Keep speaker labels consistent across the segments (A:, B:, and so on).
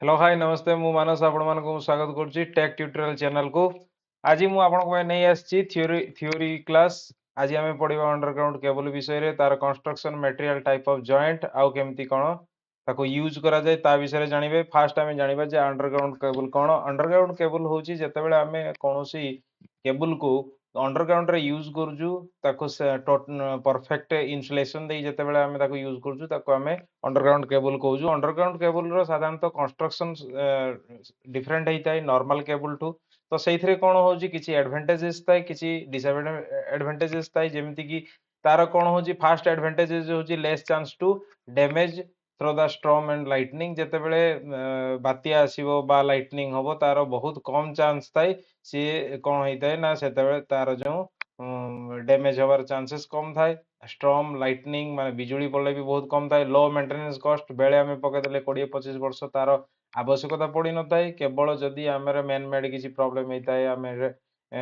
A: Hello hi नमस्ते मु मानस आपण मानक स्वागत करुच्ची टेक ट्यूटोरियल चैनल को। आज मु आपण नहीं आसी थ्योरी क्लास। आज आम पढ़ा अंडरग्राउंड केबल विषय रे तार construction material type of joint आउ केमती कौन ताको यूज करा जाए ता विषय जानिबे। फास्ट आम जानिबा जे अंडरग्राउंड केबल कौन। अंडरग्राउंड केबल होची जेतेबेले आम कोनोसी केबल को अंडरग्राउंड रे यूज करूछु ताको परफेक्ट इन्सुलेशन दे जेतेबेले आम ताको यूज करूछु ताको आम अंडरग्राउंड केबल कहूँ। अंडरग्राउंड केबल रो साधारणतः कंस्ट्रक्शन डिफरेंट होता है नॉर्मल केबल ठू। तो से कौन हो किसी एडवांटेजेस थाए किसी डिसएडवांटेजेस थाए जेमती कि तार कौन हो फास्ट एडवांटेजेस हो less chance to damage through the storm and lightning. जेतेबेले बात्या आसीबो बा लाइटनिंग होबो तार बहुत कम चांस थाए सी कौन होता है ना सेतेबेले तार जो डैमेज होवार चांसेस कम थाए। स्ट्रॉम लाइटनिंग माने बिजुली पड़े भी बहुत कम थाए। लो मेंटेनेंस कॉस्ट बेले आम पकईदे 20-25 वर्ष तार आवश्यकता पड़ न था केवल जदि आम मेन मेड किसी प्रोब्लेम होता है आम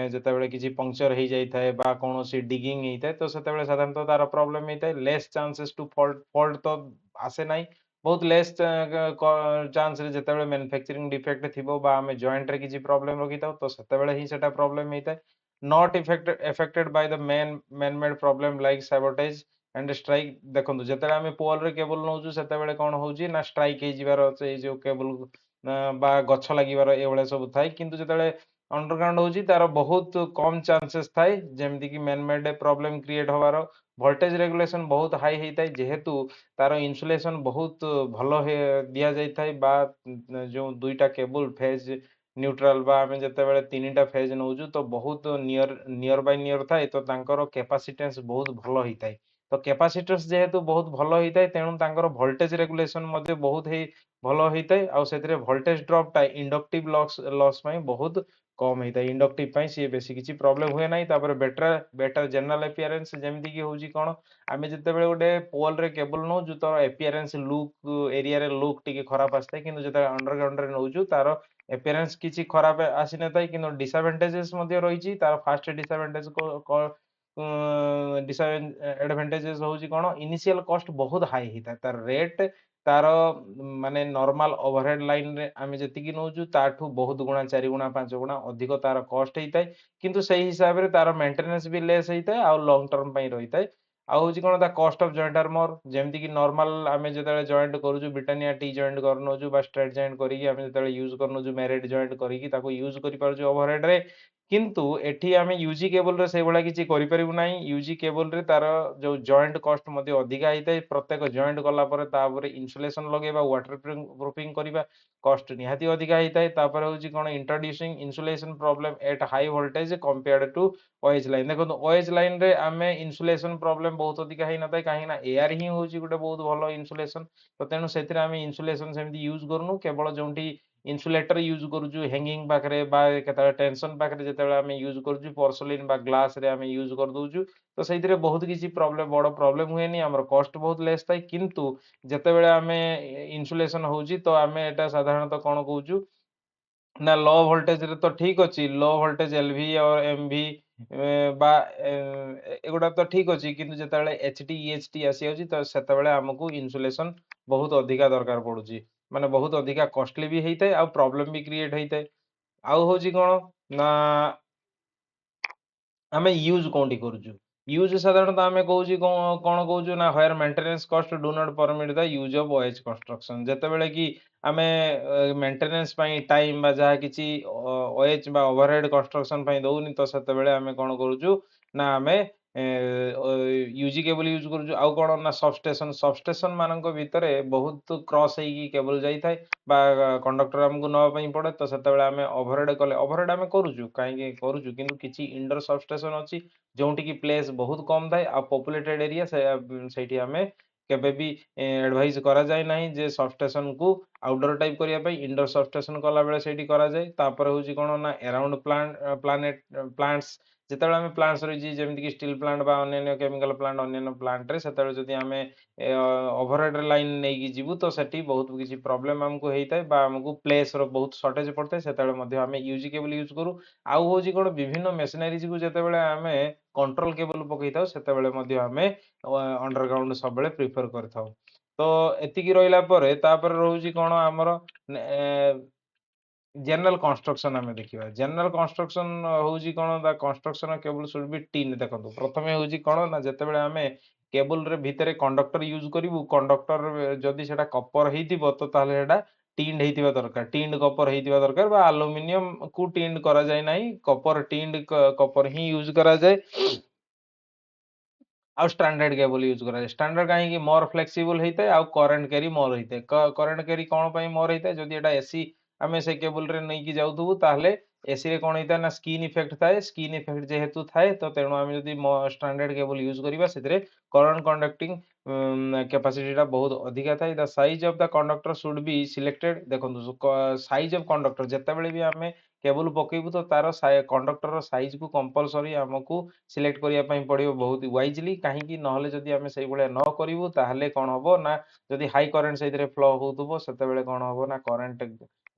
A: जितेबाला किसी पंक्चर हो जाए बा कौन सी डिगिंग होता है तो से साधारणतः तार प्रोब्लेम होता है। लेस चांसेस टू फॉल्ट तो आसे ना बहुत लेस चांस जिते मैन्युफैक्चरिंग डिफेक्ट थी आम जॉइंट रे किसी प्रोब्लेम रखी था तो से ही प्रोब्लेम होता है। Not affected by the man made problem like sabotage and strike। देखो जिते आम पोल रे केबल नौचु से कौन हो ना स्ट्राइक हो जो केबल बा गछ लगिबार ए सब थाए किंतु जिते अंडरग्राउंड हो तार बहुत कम चांसेस थाए जेमती कि मैन मेड प्रॉब्लम क्रिएट होवार। वोल्टेज रेगुलेशन बहुत हाई होता है जेहेतु तार इन्सुलेशन बहुत भल दि जाए बा जो दुईटा केबल फेज न्यूट्रल बा आम जिते तीन फेज नौचु तो बहुत नियर बाय नियर थाए तो तांकर कैपेसिटेंस बहुत भल होता है। तो कैपेसिटेंस जेहेतु बहुत भल होता है तेणु तांकर वोल्टेज रेगुलेशन मध्य बहुत ही भल होता है। आउ से वोल्टेज ड्रॉपटा इंडक्टिव लॉस बहुत कम होता है। इंडक्टिव सी बेसी किसी प्रॉब्लम हुए ना। बेटर बेटर जनरल एपियरेंस जेमती कि हूँ कौन आम जिते गोटे पोल रे केबल नौचु तो एपियरेंस लुक एरिया रे लुक टी खराब आसता है किंतु जो अंडरग्राउंड रे नौचु तार एपियरेंस किसी खराब आसी न था कि डिसएडवांटेजेस रही। तार फास्ट डिसएडवांटेज डिसएडवांटेजेस होची कौन इनिशियल कॉस्ट बहुत हाई होता है। तार रेट तार माने नॉर्मल ओवरहेड लाइन रे आम जी नौचु ताठू बहुत गुणा 4 गुणा 5 गुणा अधिक तार कॉस्ट होता है किंतु सही हिसाब से तार मेंटेनेंस भी लेस होता है आउ लॉन्ग टर्म रही है। आउ कौन ता cost of joint are more जेमती कि नॉर्मल आम जो जॉइंट करूँ ब्रिटानिया टी जॉइंट कर बा स्ट्रेट जॉइंट करके यूज कर मेरिट जॉइंट करके यूज कर ओवरहेड रे किंतु एठी आम यूजी केबल रे से भाया किसी करें यूजी केबल रे तार जो जॉइंट कॉस्ट अधिका होता है। प्रत्येक जॉइंट गलापर इन्सुलेशन लगे वाटर प्रूफिंग करवा कॉस्ट निहाती अधिका होता है। हूँ कौन introducing insulation problem at high voltage compared to OH line. देखो ओएच लाइन रे आम इन्सुलेशन प्रॉब्लम बहुत अधिका होना था कहीं एयर ही हूँ गोटे बहुत भल इन्सुलेशन तो तेणु से इन्सुलेशन सेमती यूज करूँ केवल जो इन्सुलेटर यूज करूँ हैंगिंग पाखे के टेंशन पाखे जो यूज करूँ पोर्सलिन बा ग्लास रे आम यूज कर दूचु तो से बहुत किसी प्रॉब्लम बड़ प्रॉब्लम हुए नहीं आम कॉस्ट बहुत लेस थाए किंतु जिते आम इन्सुलेशन हो तो आम एटा साधारणतः कौन कहूँ ना लो वोल्टेज रे तो ठीक अच्छी लो वोल्टेज एलवी और एमवी बा एगुड़ा तो ठीक अच्छी किंतु जिते एच टी एच टी आसी तो से आमको इन्सुलेशन बहुत अधिका दरकार पड़ुची माने बहुत अधिका कॉस्टली भी होता है आ प्रॉब्लम भी क्रिएट होता है। आउ हूँ कौन ना आम यूज कौटी करुचु यूज साधारणतः आम कौन कौन कहूँ ना higher maintenance cost do not permit the use of OH construction. जेतेबेले कि आम मेंटेनेंस टाइम जहाँ किसी ओएच बा ओवरहेड कंस्ट्रक्शन दौनी तो से आम कौन करुचु ना आम यूजी केबल यूज करुचु। आउ कौन ना सबस्टेशन सबस्टेशन मानक भितर बहुत क्रॉस होगी केबल जाए कंडक्टर आमको नापी पड़े तो से आम ओवरहेड कले ओवरहेड आम करुचु कहीं करुचु किंतु किसी इंडोर सबस्टेशन अच्छी जो प्लेस बहुत कम थाए आ पॉपुलेटेड एरिया से आम केबे भी एडवाइज करा जाए ना जे सबस्टेशन को आउटडोर टाइप करने इंडोर सबस्टेशन कला बेले से करा जाए। तापर हूँ कौन ना अराउंड प्लांट्स जिते आम प्लांट्स रही जमीक कि स्टील प्लांट बा अन्य केमिकल प्लांट अन्य प्लांट रे से आम ओवरहेड लाइन नहीं जीवु तो सेठी बहुत किसी प्रॉब्लम आमको होता है आमको प्लेस रो बहुत शॉर्टेज पड़ता है से आम यूजी केबल यूज करूँ। आउ हूँ कौन विभिन्न मेसिनारीज को जिते आम कंट्रोल केबल पकई था से आम अंडरग्राउंड सब प्रिफर कर। तो एतिकी रहिला परे तापर रहउची कोन हमर जनरल कंस्ट्रक्शन आमे देखिबा जनरल कंस्ट्रक्शन होउची कोन the construction cable should be tin देखंतु प्रथमे होउची कोन ना जेतेबेले आमे केबल रे भितरे कंडक्टर यूज करिवु कंडक्टर जदि सेटा कपर हेतिबो तो ताले सेटा टिंड हेतिबा दरकार टिंड कपर हेतिबा दरकार बा एल्युमिनियम को टिंड करा जाय नाही कपर टिंड कपर ही यूज करा जाय आउ स्टैंडर्ड केबल यूज करा स्टैंडर्ड काहे कि मोर फ्लेक्सिबल हेते आउ करंट कैरी मोर हेते करंट कैरी कोन पई मोर हेते जदि एटा एसी आमे से केबल रे नै कि जाउथबु ताहले एसी रे कोन हेता ना स्किन इफेक्ट थाए स्किन इफेक्ट जेहेतु थाए तो तेणु आमे जदि स्टैंडर्ड केबल यूज करिबा सेतरे करंट कंडक्टिंग कैपेसिटी टा बहुत अधिका थाए the size of the conductor should be selected देखंतु साइज ऑफ कंडक्टर जेतेबेले भी आमे केबल पकेबु तो तार कंडक्टर साइज को कंपलसरी हमकु सिलेक्ट करिया पई पड़िबो बहुत वाइजली काहे कि नहले जदि आमे सेई भले न करिवु ताहले कोन हबो ना जदि हाई करंट सेइतरे फ्लो होउतबो सेतेबेले कोन हबो ना करंट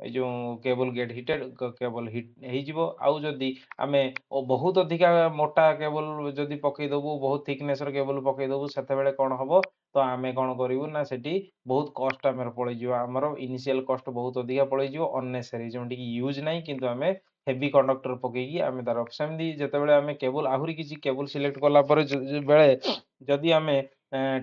A: ए जो cable get heated cable heat हेजिवो आउ जदि आमे बहुत अधिका मोटा केबल जदि पकई दबु बहुत थिकनेस र केबल पकई दबु सेतेबेले कोन हबो तो आमे कोन करिवु ना सेठी बहुत कॉस्ट आमे पड़ै जिवो हमर इनिशियल कॉस्ट बहुत अधिका पड़ै जिवो अननेसेसरी जोंटी कि यूज नाही किंतु आमे हेवी कंडक्टर पकेकी आमे तार सेमदी जेतेबेले आमे केबल आहुरी किछि केबल सिलेक्ट करला परे बेले जदि आमे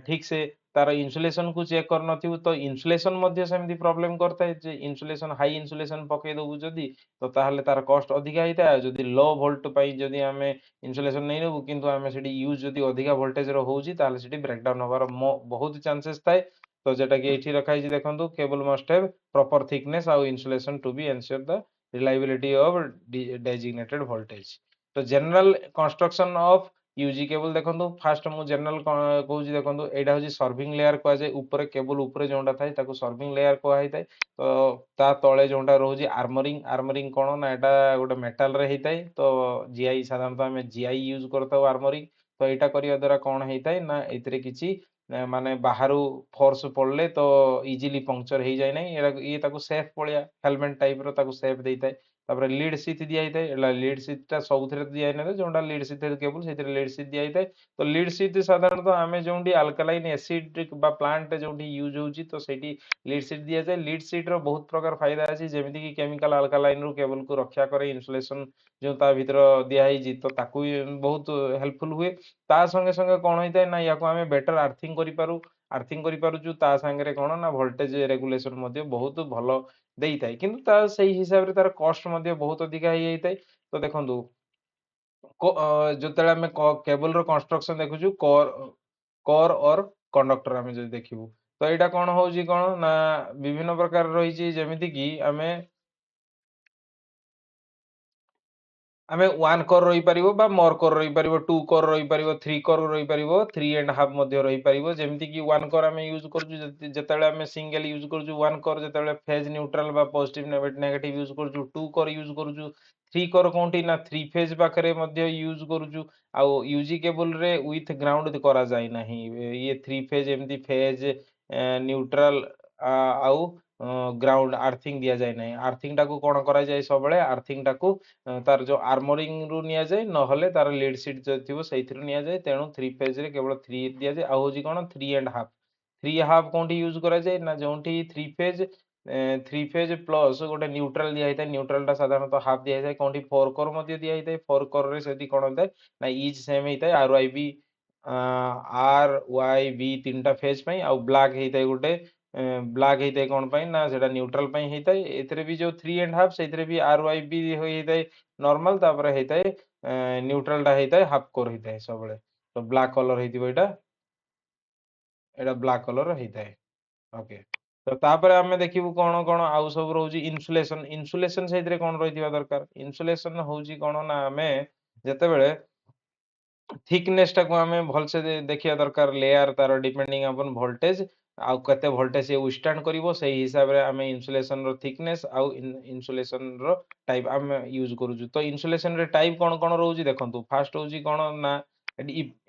A: ठीक से तार इन्सुलेशन को चेक कर नथिबु तो इन्सुलेशन मध्ये सेमदी प्रॉब्लम करताय जे इन्सुलेशन हाई इन्सुलेशन पके दबु जदि तो ताहले तार कॉस्ट अधिका हिता जदि लो वोल्ट पई जदि आमे इन्सुलेशन नै नबु किंतु आमे सेठी यूज जदि अधिका वोल्टेज रो होउची ताहले सेठी ब्रेकडाउन होबार बहुत चांसेस थाए तो जेटा कि एठी रखा हिची देखंतु cable must have proper thickness आउ insulation to be ensure the reliability of designated voltage तो general construction of UG cable देखंतु फास्ट मु जनरल कहूची देखंतु एटा होची सर्विंग लेयर को जाय ऊपर केबल ऊपर जोंडा थाए ताको सर्विंग लेयर को हाइताय तो ता तळे जोंडा रहूची आर्मरिंग आर्मरिंग कोन ना एटा गोटे मेटल रे हेइताय तो जीआई साधारणतः हमें जीआई यूज करताउ आर्मरिंग तो एटा करिया द्वारा कोन हेइताय ना एतरे किछि माने बाहरु फोर्स पड़ले तो इजीली पंक्चर हेइ जाय नै ये ताको सेफ पळिया हेलमेट टाइप रो ताको सेफ देइताय तापर लीड सीट दिया हिताय एला लीड सीट टा सबुथिरे दिया नै जोंडा लीड सीट केबल सेथिरे लीड सीट दिया हिताय तो लीड सीट साधारणतः आमे जोंडी अल्कालाइन एसिड बा प्लांट जोंडी यूज होउची तो सेठी लीड सीट दिया जाय लीड सीट रो बहुत प्रकार फायदा अछि जेमिति कि केमिकल अल्कालाइन रो केबल को रक्षा करे इन्सुलेशन जो ता भीतर दिया हिजी तो ताकू बहुत हेल्पफुल हुए ता संगे संगे कोन होइताय ना याको आमे बेटर अर्थिंग करि पारुचु ता संगे कोन ना वोल्टेज रेगुलेशन मध्ये बहुत भलो देइताय किंतु ता सही हिसाब रे तार कॉस्ट मध्ये बहुत अधिका हेइ जाइताय तो देखंतु ଯେତେବେଳେ ଆମେ କେବଲ ର କନଷ୍ଟ୍ରକ୍ସନ ଦେଖୁଛୁ କୋର ଅର କଣ୍ଡକ୍ଟର ଆମେ ଯଦି ଦେଖିବୁ ତ ଏଇଟା କଣ ହଉଛି କଣ ନା ବିଭିନ୍ନ ପ୍ରକାର ରହିଛି ଯେମିତି କି ଆମେ 1 କୋର ରହିପାରିବ ବା ମୋର କୋର ରହିପାରିବ 2 କୋର ରହିପାରିବ 3 କୋର ରହିପାରିବ 3.5 ମଧ୍ୟ ରହିପାରିବ ଯେମିତି କି 1 କୋର ଆମେ ୟୁଜ କରୁଛୁ ଯେତେବେଳେ ଆମେ ସିଙ୍ଗଲ ୟୁଜ କରୁଛୁ 1 କୋର ଯେତେବେଳେ ଫେଜ ନ୍ୟୁଟ୍ରାଲ ବା ପଜିଟିଭ ନେଗେଟିଭ ୟୁଜ କରୁଛୁ 2 କୋର ୟୁଜ କରୁଛୁ 3 କୋର କୋଉଠି ନା 3 ଫେଜ ପାଖରେ ମଧ୍ୟ ୟୁଜ କରୁଛୁ ଆଉ ୟୁଜି କେବଲ ରେ ୱିଥ ଗ୍ରାଉଣ୍ଡ କରାଯାଇ ନାହିଁ ଇଏ 3 ଫେଜ ଏମିତି ଫେଜ ନ୍ୟୁଟ୍ରାଲ ଆଉ ଗ୍ରାଉଣ୍ଡ ଆର୍ଥିଂ ଦିଆଯାଏ ନାହିଁ ଆର୍ଥିଂ ଟାକୁ କଣ କରାଯାଏ ସବୁବେଳେ ଆର୍ଥିଂ ଟାକୁ तार जो आर्मरिंग रु निया जाय नहले तार लीड सीट जो थिबो सेइथिरु निया जाय तेणु 3 फेज रे केवल 3 दिया जाय आ होजी कोन 3 एंड हाफ 3 हाफ कोंठी यूज करा जाय ना जोंठी 3 फेज प्लस गोटे न्यूट्रल दिया हिता न्यूट्रल टा साधारणतः हाफ दिया जाय कोंठी 4 कोर मध्ये दिया हिता 4 कोर रे सेदी कोन होता ना इज सेम हिता R Y B R Y B तीनटा फेज पई आ ब्लैक हिता गोटे ब्लैक हेइते कोन पई ना सेटा न्यूट्रल पई हेइते एतरे भी जो 3 एंड हाफ सेतरे भी आर वाई बी हेइते नॉर्मल तापर हेइते न्यूट्रल टा हेइते हाफ कोर हेइते सबले तो ब्लैक कलर हेइतिबो एटा ब्लैक कलर हेइते ओके तो तापर आमे देखिबु कोन कोन आउ सब रहउची इन्सुलेशन इन्सुलेशन सेतरे कोन रहितिबा दरकार इन्सुलेशन होउची कोन ना आमे जेतेबेले थिकनेस टाको आमे भलसे देखिया दरकार लेयर तार डिपेंडिंग अपन वोल्टेज आउ कते वोल्टेज ये विस्टैंड करिवो सही हिसाब रे आमे इन्सुलेशन रो थिकनेस आउ इन्सुलेशन रो टाइप आमे यूज करूछु तो इन्सुलेशन रे टाइप कोन कोन रहउची देखंतु फास्ट होउची कोन ना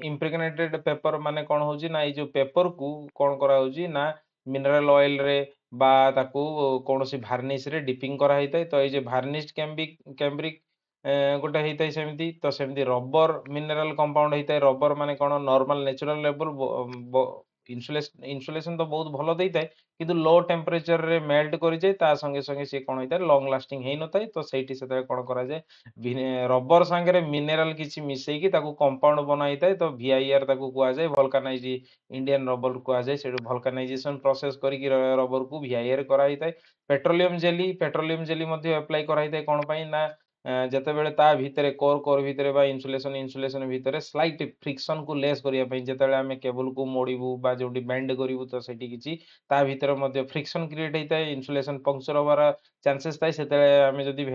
A: इम्प्रेग्नेटेड पेपर माने कोन होउची ना ए जो पेपर को कोन करा होउची ना मिनरल ऑयल रे बा ताकू कोनोसी वार्निश रे डिपिंग करा हेतै तो ए जे वार्निश कैम्ब्रिक गोटे हेइताय सेमती तो सेमती रबर मिनरल कंपाउंड हेइताय रबर माने कोन नॉर्मल नेचुरल लेवल इन्सुलेशन तो बहुत भल दे थाए किंतु लो टेम्परेचर रे मेल्ट कर जाए ता संगे संगे सी कौन होता है लॉन्ग लास्टिंग हेई न थाए तो सेठी से कौन करा जाए रबर सांगे मिनेराल किछि मिसेकी ताकू कंपाउंड बनाई थाए तो VIR ताकू कुआ जाए वल्कानाइज इंडियन रबर कुआ जाए सेठू वल्कानाइजेशन प्रोसेस करिक रबर को VIR कराई थाए पेट्रोलियम जेली मध्ये अप्लाई कराई थाए कोन पई ना ଯେତେବେଳେ ତା ଭିତରେ କୋର ଭିତରେ ବା ଇନ୍ସୁଲେସନ ଭିତରେ ସ୍ଲାଇଟ୍ ଫ୍ରିକ୍ସନ କୁ ଲେସ୍ କରିବା ପାଇଁ ଯେତେବେଳେ ଆମେ କେବୁଲ କୁ ମୋଡ଼ିବୁ ବା ଯୋଉଠି ବେଣ୍ଡ କରିବୁ ତ ସେଠି କିଛି ତା ଭିତରେ ମଧ୍ୟ ଫ୍ରିକ୍ସନ କ୍ରିଏଟ ହେଇଥାଏ ଇନ୍ସୁଲେସନ ପଙ୍କଚର ହବାର ଚାନ୍ସେସ୍ ଥାଏ ସେତେବେଳେ ଆମେ ଯଦି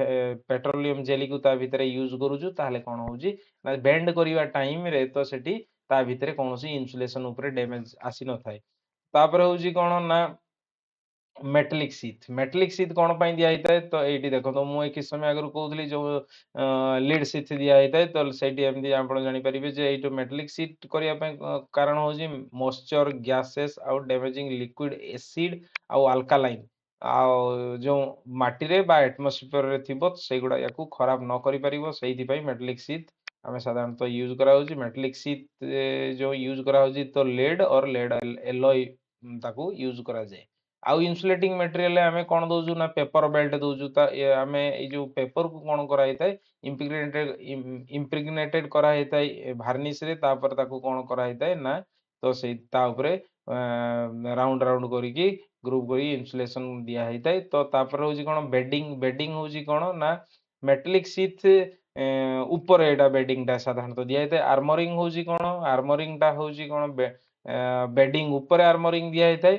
A: ପେଟ୍ରୋଲିୟମ ଜେଲିକୁ ତା ଭିତରେ ୟୁଜ କରୁଛୁ ତାହେଲେ କଣ ହଉଛି ନା ବେଣ୍ଡ କରିବା ଟାଇମ ରେ ତ ସେଠି ତା ଭିତରେ କୌଣସି ଇନ୍ସୁଲେସନ ଉପରେ ଡ୍ୟାମେଜ ଆସିନଥାଏ ତାପରେ ହଉଛି କଣ ନା मेटालिक सीथ कौन पाई दिया होता है तो ये देखो तो मुझे किस समय अगर कहूली जो लीड सीथ दिया होता है तो सही एमती आप जानीपारे जे ये मेटालिक सीथ करने कारण हूँ मॉइस्चर गैसेस आउ डैमेजिंग लिक्विड एसिड आउ अल्कालाइन आउ जो माटी रे बा एटमॉस्फेयर रे थिबो से गुडा याकू खराब न करि परिबो सेहि पई मेटालिक सीथ आमे साधारणतः यूज करा होची मेटालिक सीथ जो यूज करा होची तो लेड और लेड एलॉय ताकू यूज करा जाए आउ इन्सुलेटिंग मटेरियल आमे कोन दोजु ना पेपर बेल्ट दोजु ता आमे ए जो पेपर को कोन करा हेतै इम्प्रेग्नेटेड करा हेतै varnish रे तापर ताकू कोन करा हेतै ना तो से ता ऊपरे राउंड राउंड करी की ग्रुप करी इन्सुलेशन दिया हेतै तो तापर होजी कोन बेडिंग होजी कोन ना मेटालिक सीथ ऊपर एटा बेडिंग ता साधारणतः दिया हेतै आर्मरिंग होजी कोन आर्मरिंग ता होजी कोन बेडिंग ऊपर आर्मरिंग दिया हेतै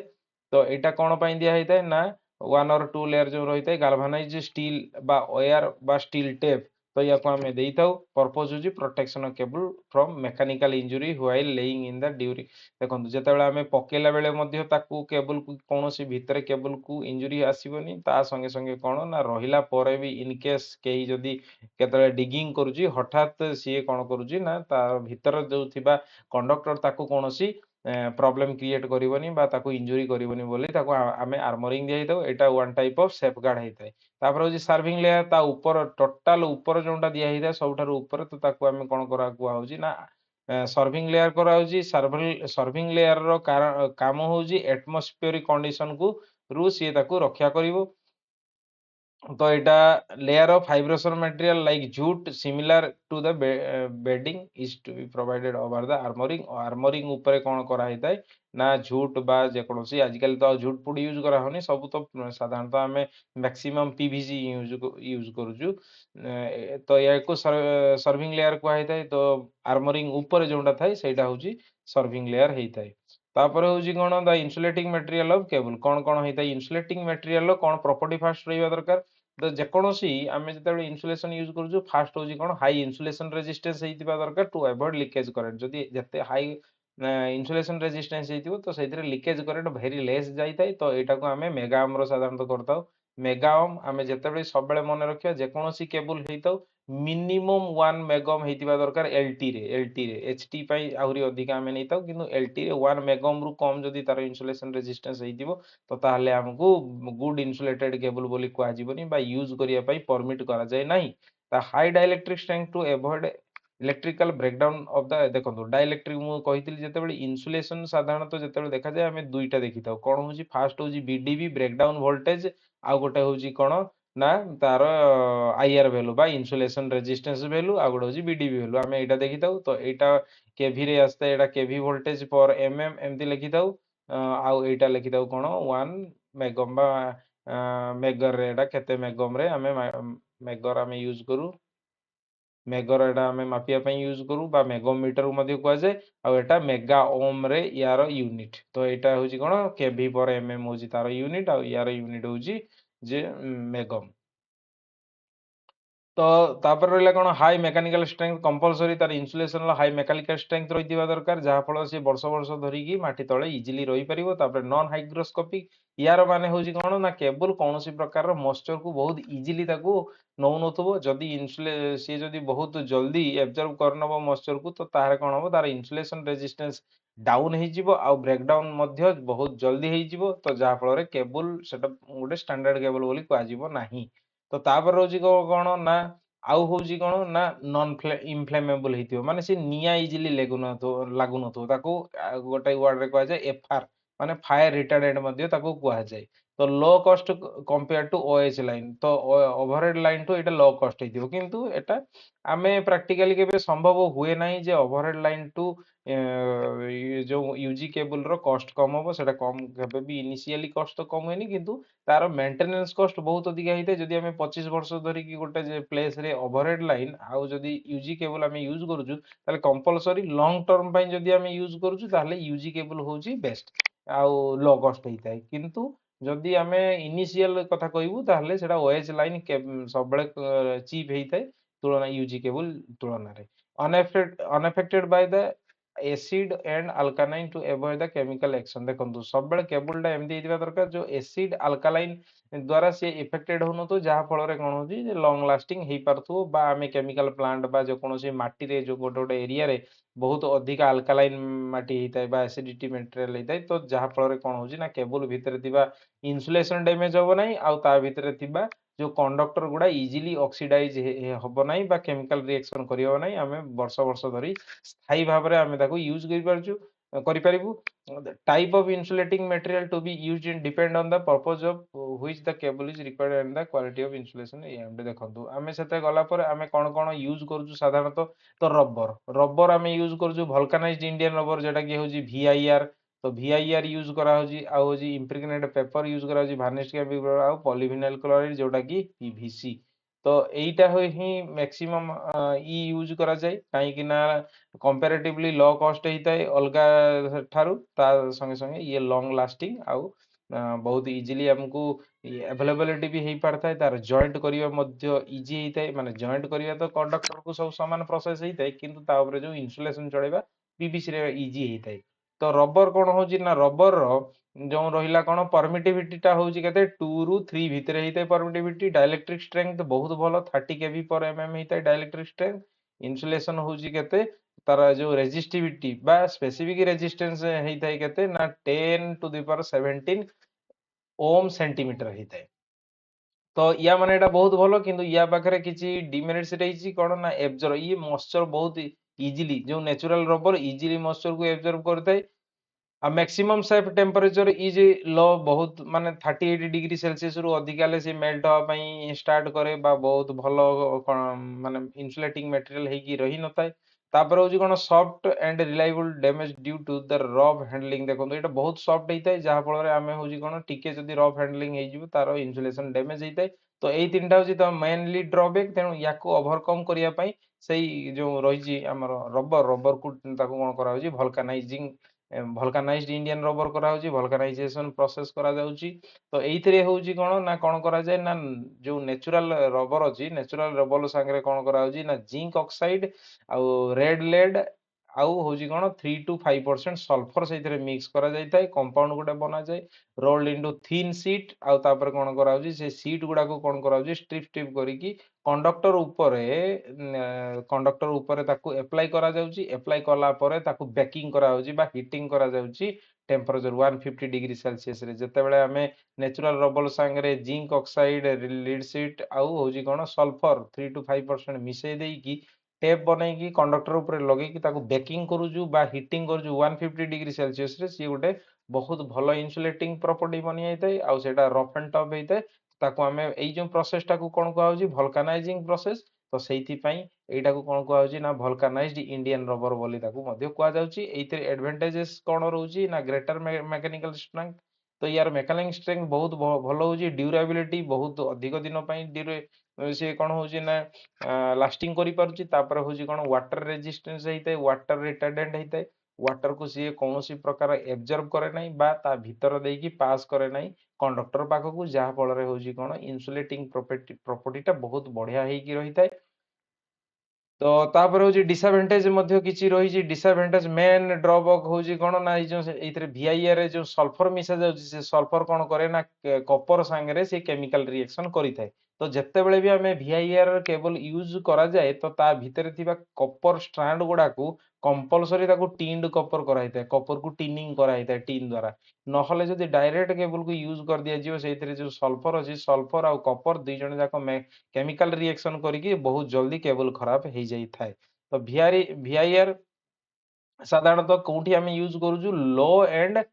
A: तो एटा कौन पाई दिया होता है ना 1 और 2 लेयर जो रही है गाल्वानाइज स्टील बा वायर बा स्टील टेप तो या को हमें देई थाउ पर्पस होजी protection of cable from mechanical injury while laying in the during देखंतु जेतेबेले हमें पकेला बेले मध्ये ताकू केबल को कोनोसी भितरे केबल को इंजुरी आसीबनी ता संगे संगे कोन ना रहिला परे भी इन केस केही जदी केतले डिगिंग करूजी हठात सी कोन करूजी ना ता भीतर जो थिबा कंडक्टर ताकू कोनोसी प्रॉब्लम क्रिएट करबनी बा ताकू इंजुरी करबनी बोली ताकू आमे आर्मरिंग दिया हितो एटा वन टाइप ऑफ सेफगार्ड हेतै तापर होजी सर्विंग लेयर ता ऊपर टोटल ऊपर जोंटा दिया हिता सबठारु ऊपर तो ताकू आमे कोन करा कुआ होजी ना सर्विंग लेयर करा होजी सर्विंग लेयर रो काम होजी एटमॉस्फेरिक कंडीशन को रु सी ताकू रक्षा करिवो तो एटा layer of fibrous material like jute similar to the bedding is to be provided over the armouring ऊपर कोन करा हेतै ना झूट बा जे कोनोसी आजकल तो झूट पुड यूज करा होनी सब तो साधारणतः हमें मैक्सिमम पीवीसी यूज करूजु तो या को सर्विंग लेयर को हेतै तो आर्मरिंग ऊपर जोंडा थाई सेटा होजी सर्विंग लेयर हेतै तापर होजी कोन the insulating material of cable कोन कोन हेतै इन्सुलेटिंग मटेरियल कोन प्रॉपर्टी फास्ट रहिबा दरकार तो जेकोसी आमे जतबे इन्सुलेशन यूज करूछु फास्ट होजी कोन हाई इन्सुलेशन रेजिस्टेंस हेतिबा दरकार टू अवॉइड लीकेज करंट जदी जते हाई इन्सुलेशन रेजिस्टेंस हेतिबो तो सेतिरे लीकेज करंट वेरी लेस जाइताय तो एटा को आमे मेगा ओम रो साधारणतः करताउ मेगा ओम आमे जतबे सबले मन रखिया जेकोसी केबल हेताउ मिनिमम 1 मेगाओम हेतिबा दरकार एलटी रे एचटी पई आहुरी अधिक आमे नेताउ किंतु एलटी रे 1 मेगाओम रु कम जदी तार इन्सुलेशन रेजिस्टेंस हेतिबो तो ताहले हमकु गुड इन्सुलेटेड केबल बोली कुआ जीवनी बा यूज करिया पई परमिट करा जाय नाही ता high dielectric strength to avoid electrical breakdown of the देखो डाइलेक्ट्रिक मु कहितली जेतेबेले इन्सुलेशन साधारणतः जेतेबेले देखा जाय हमें दुईटा देखिताउ कोन होजी फास्ट होजी बीडीबी ब्रेकडाउन वोल्टेज आ गोटे होजी कोन ना तार आईआर वैल्यू बा इन्सुलेशन रेजिस्टेंस वैल्यू आ गोटे होजी बीडीबी वैल्यू आमे एटा देखिताउ तो एटा केवी रे आस्ते एटा केवी वोल्टेज पर एमएम एमती लिखिताउ आउ एटा लिखिताउ कोन 1 मेगाओम बा मेगर रे एटा केते मेगाओम रे आमे मेगर आमे यूज करू मेगर एटा आमे मापिया पई यूज करू बा मेगोमीटर मध्ये कुआ जाय आ एटा मेगा ओम रे यार यूनिट तो एटा होजी कोन केवी पर एमएम होजी तार यूनिट आ यार यूनिट होजी जे मेगम तो तापर रहला कोन हाई मैकेनिकल स्ट्रेंथ कंपलसरी तार इन्सुलेशन ला हाई मैकेनिकल स्ट्रेंथ रहिदिबा दरकार जहा फल से वर्ष वर्ष धरी की माटी तळे इजीली रही परिबो तापर नॉन हाइग्रोस्कोपिक यार माने होजी कोन ना केबल कोनोसी प्रकार रो मॉइस्चर को बहुत इजीली ताकू नौ नथबो जदी इन्सुले से जदी बहुत जल्दी एब्जॉर्ब करनबो मॉइस्चर को तो तार कोन होबो तार इन्सुलेशन रेजिस्टेंस डाउन हे जिवो आ ब्रेकडाउन मध्य बहुत जल्दी हे जिवो तो जहा फल रे केबल सेटा गोटे स्टैंडर्ड केबल बोली कुआ जिवो नाही तो तापर रोजी कोन ना आउ होउची कोन ना नॉन इनफ्लेमेबल हेतियो माने से निया इजिली लागु नथो ताको गोटे वर्ड रे कहै जाय एफआर माने फायर रिटार्डेंट मध्ये ताको कहै जाय तो low cost compare to OH line तो ओवरहेड लाइन तो एटा लो कॉस्ट हेतियो किंतु एटा आमे प्रैक्टिकली केबे संभव हुए नाही जे ओवरहेड लाइन टू जो यूजी केबल रो कॉस्ट कम हो सेटा कम केबे भी इनिशियली कॉस्ट तो कम होइनी किंतु तार मेंटेनेंस कॉस्ट बहुत अधिक हेते जदि आमे 25 वर्ष धरि कि गोटे जे प्लेस रे ओवरहेड लाइन आउ जदि यूजी केबल आमे यूज करूछु ताले कंपलसरी लॉन्ग टर्म पई जदि आमे यूज करूछु ताले यूजी केबल होउची बेस्ट आउ लो कॉस्ट हेताय किंतु जदि आमे इनिशियल कथा कहबू ताले सेटा ओएच लाइन सब बळे चीप हेताय तुलना यूजी केबल तुलना रे unaffected by the acid and alkaline to avoid the chemical action देखंतु सब बेले केबल टा एमदी हितबा दरकार जो एसिड अल्कालाइन द्वारा से इफेक्टेड होनो तो जहा फल रे कोन होजी जे लॉन्ग लास्टिंग हेई पारथु बा आमे केमिकल प्लांट बा जो कोनोसी माटी रे जो गोटे गोटे एरिया रे बहुत अधिक अल्कालाइन माटी हेताय बा एसिडिटी मटेरियल हेताय तो जहा फल रे कोन होजी ना केबल भितरे थिबा इन्सुलेशन डैमेज होबो नाही आ ता भितरे थिबा जो कंडक्टर गुडा इजिली ऑक्सीडाइज होबो नाही बा केमिकल रिएक्शन करियो नाही आमे वर्ष वर्ष धरि स्थायी भाव रे आमे ताको यूज करि पारछु करि पारिबु type of insulating material to be used in depend on the purpose of which the cable is required and the quality of insulation एमडे देखंतु आमे सेते गला पर आमे कोन कोन यूज करूछु साधारणतः तो रबर रबर आमे यूज करूछु वल्कानाइज्ड इंडियन रबर जेटा कि होजी VIR तो VIR यूज करा होजी आ होजी इम्प्रेग्नेटेड पेपर यूज करा होजी varnished पेपर आ पॉलीविनाइल क्लोराइड जोटा कि PVC तो एईटा ही मैक्सिमम ई यूज करा जाय काई कि ना कंपैरेटिवली लो कॉस्ट हेताय अलगा ठारू ता संगे संगे ये लॉन्ग लास्टिंग आउ बहुत इजीली हमको अवेलेबिलिटी भी हेई पारथाय तार जॉइंट करिया मध्य इजी हेताय माने जॉइंट करिया तो कंडक्टर को सब समान प्रोसेस हेताय किंतु ता ऊपर जो इंसुलेशन चढ़ेबा PVC रे इजी हेताय तो रबर कोन होजी ना रबर रो जो रहिला कोन परमिटिविटी टा होजी केते 2 रु 3 भितरे हेताय परमिटिविटी डाइलेक्ट्रिक स्ट्रेंथ बहुत भलो 30 kV पर mm हेताय डाइलेक्ट्रिक स्ट्रेंथ इंसुलेशन होजी केते तार जो रेजिस्टिविटी बा स्पेसिफिक रेजिस्टेंस हेइथाय केते ना 10 to the power 17 ohm centimetre हेइथाय तो या माने एटा बहुत भलो किंतु या पाखरे किछि डिमेरिट्स रहिछि कोन ना एब्जॉर्ब ये मॉइस्चर बहुत इजीली जो नेचुरल रबर इजीली मॉइस्चर को एब्जॉर्ब करथाय आ maximum safe temperature is low बहुत माने 38 डिग्री सेल्सियस रु अधिक ले से मेल्ट होआ पई स्टार्ट करे बा बहुत भलो माने इंसुलेटिंग मटेरियल हेकी रही नथाय तापर होजी कोन soft and reliable damage due to the rough handling देखो एटा बहुत सॉफ्ट हेइताय जहा फल रे आमे होजी कोन टिके जदी रफ हैंडलिंग हेइ जिवो तारो इंसुलेशन डैमेज हेइताय तो एई तीनटा होजी त मेनली ड्रॉबैक तेनु याको ओवरकम करिया पई सेई जो रहिजी हमर रबर रबर को ताको कोन करा होजी वल्कानाइजिंग भल्कानाइज्ड इंडियन रबर करा होची भल्कानाइजेशन प्रोसेस करा जाउची तो एइथिरे होची कोन ना कोन करा जाय ना जो नेचुरल रबर अछि नेचुरल रबर संगे कोन करा होची ना जिंक ऑक्साइड आ रेड लेड आउ होची कोन 3 टू 5% सल्फर सेइथिरे मिक्स करा जायताय कंपाउंड गुटे बना जाय रोल्ड इनटू थिन शीट आ तापर कोन करा होची से शीट गुडा को कोन करा होची स्ट्रिप स्ट्रिप करिकी कंडक्टर ऊपर ताकू एप्लाई करा जाउची एप्लाई कला परे ताकू बेकिंग करा होची बा हीटिंग करा जाउची टेम्परेचर 150 डिग्री सेल्सियस रे जते बेले हमें नेचुरल रबर संगे जिंक ऑक्साइड लीड शीट आउ होची कोन सल्फर 3 टू 5% मिसै देकी टेप बनै की कंडक्टर ऊपर लगे की ताकू बेकिंग करूजु बा हीटिंग करूजु 150 डिग्री सेल्सियस रे सी गोटे बहुत भलो इन्सुलेटिंग प्रॉपर्टी बनि आइतै आ सेटा रफ एंड टफ हेतै ताकू हमें एई जो प्रोसेस टाकू कोन कहौ छी वल्कानाइजिंग प्रोसेस तो सेइथि पई एटा को कोन कहौ छी ना वल्कानाइज्ड इंडियन रबर बोली ताकू मध्य कहौ जाउची एइते एडवांटेजेस कोन रहउची ना ग्रेटर मैकेनिकल स्ट्रेंथ तो यार मैकेनिकल स्ट्रेंथ बहुत भलो होची ड्यूरेबिलिटी बहुत अधिक दिन पई से कोन होची ना लास्टिंग करि पारुची तापर होची कोन वाटर रेजिस्टेंस हेइते वाटर रिटार्डेंट हेइते वाटर को सी कौनसी प्रकार एब्जॉर्ब करे नाही बा ता भीतर देकी पास करे नाही कंडक्टर पाखकू जहा फल रे होची कोन इंसुलेटिंग प्रॉपर्टी टा बहुत बढ़िया हेकी रहिताय तो तापर होची डिसएडवांटेज मध्य किछि रहिछि डिसएडवांटेज मेन ड्रॉबैक होची कोन ना जो एइथरे VIR रे जो सल्फर मिसा जाउछि से सल्फर कोन करे ना कॉपर संगे रे से केमिकल रिएक्शन करिथाय तो ଯେତେବେଳେ ବି ଆମେ ଭିଆଇଆର କେବଲ ୟୁଜ୍ କରାଯାଏ ତ ତା ଭିତରେ ଥିବା କପର ଷ୍ଟ୍ରାଣ୍ଡ ଗୁଡାକୁ କମ୍ପଲସରି ତାକୁ ଟିନ୍ଡ କପର କରାହେଇଥାଏ, କପରକୁ ଟିନିଂ କରାହେଇଥାଏ ଟିନ୍ ଦ୍ୱାରା। ନହେଲେ ଯଦି ଡାଇରେକ୍ଟ କେବଲକୁ ୟୁଜ୍ କରିଦିଆଯିବ ସେଇଥିରେ ଯୋଉ ସଲଫର ଅଛି, ସଲଫର ଆଉ କପର ଦୁଇ ଜଣ ଯାକ କେମିକାଲ ରିଏକ୍ସନ କରିକି ବହୁତ ଜଲ୍ଦି କେବଲ ଖରାପ ହେଇଯାଇଥାଏ। ତ ଭିଆଇଆର ସାଧାରଣତଃ କୋଉଠି ଆମେ ୟୁଜ୍ କରୁଛୁ, लो एंड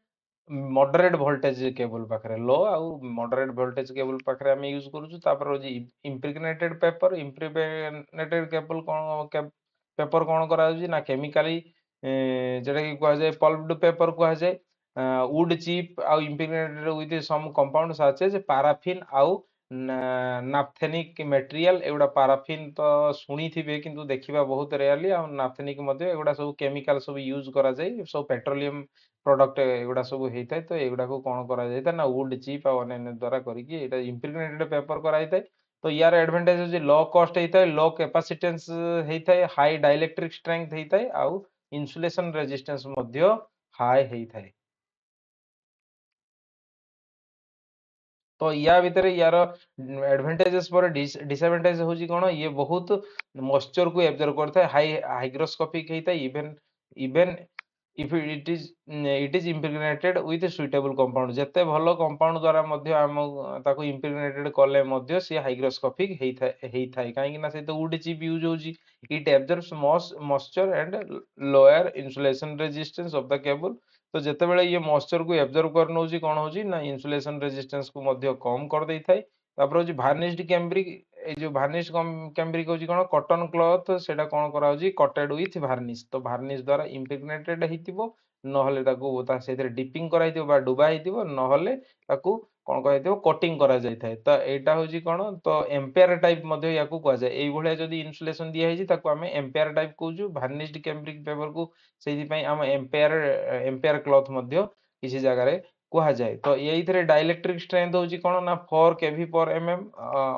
A: मॉडरेट वोल्टेज केबल पाखरे, लो आउ मॉडरेट वोल्टेज केबल पाखरे आमे यूज करूछु। तापर होजी इम्प्रेग्नेटेड पेपर, इम्प्रेग्नेटेड केबल कोन पेपर कोन करा होजी ना केमिकली जेटा कि कहा जाए पल्प्ड पेपर कहा जाए, वुड चिप आउ impregnated with some compound such as paraffin आउ नाफ्थेनिक मटेरियल। एगुड़ा पैराफिन तो शुणी थिबे किंतु देखिबा बहुत रेयरली, आ नाफ्थेनिक मध्ये एगुड़ा सब केमिकल सब यूज करा जाए, सब पेट्रोलियम प्रोडक्ट एगुड़ा सब होता है। तो एगुड़ा को कौन करा जाए ना वुड चिप और अन्य द्वारा करिकी एटा इम्प्रेग्नेटेड पेपर करा जाए। तो यार एडवांटेज होची लो कॉस्ट होता है, लो कैपेसिटेंस होता है, हाई डाइलेक्ट्रिक स्ट्रेंथ होता है, आउ इन्सुलेशन रेजिस्टेंस मध्ये हाई होता है। तो या भितर यार एडवांटेजेस पर डिसएडवांटेज होची कोन, ये बहुत मॉइस्चर को एब्जॉर्ब करता है, हाई हाइग्रोस्कोपिक होता है, even even if it is impregnated with a suitable compound। ଯେତେ ଭଲ compound ଦ୍ୱାରା ମଧ୍ୟ ଆମ ତାକୁ impregnated କଲେ ମଧ୍ୟ ସେ hygroscopic ହେଇଥାଏ କାହିଁକି ନା ସେ ତ wood chip use ହଉଛି। it absorbs moisture and lower insulation resistance of the cable। ତ ଯେତେବେଳେ ଇଏ moisture କୁ absorb କରି ନଉଛି କଣ ହଉଛି ନା insulation resistance କୁ ମଧ୍ୟ କମ କରି ଦେଇଥାଏ। ତାପରେ ହଉଛି varnished cambric, এই ଯୋଉ varnished cambric ହଉଛି କଣ, କଟନ କ୍ଲଥ ସେଟା କଣ କରାହଉଛି coated with varnish। ତ varnish ଦ୍ୱାରା impregnated ହେଇଥିବ, ନହେଲେ ତାକୁ ସେଇଥିରେ ଡିପିଂ କରାହେଇଥିବ ବା ଡୁବା ହେଇଥିବ, ନହେଲେ ତାକୁ କଣ କରାହେଇଥିବ କୋଟିଂ କରାଯାଇଥାଏ। ତ ଏଇଟା ହଉଛି କଣ, ତ ଏମ୍ପିଆର ଟାଇପ ମଧ୍ୟ ୟାକୁ କୁହାଯାଏ। ଏଇଭଳିଆ ଯଦି ଇନସୁଲେସନ ଦିଆ ହେଇଛି ତାକୁ ଆମେ ଏମ୍ପିଆର ଟାଇପ କହୁଛୁ। ଭାର୍ନିଶ୍ଡ କେମ୍ବ୍ରିକ ପେପରକୁ ସେଇଥିପାଇଁ ଆମ ଏମ୍ପିଆର କ୍ଲଥ ମଧ୍ୟ କିଛି ଜାଗାରେ କୁହାଯାଏ। ତ ଏଇଥିରେ डाइलेक्ट्रिक स्ट्रेंथ होची कोन ना 4 केवी पर एमएम।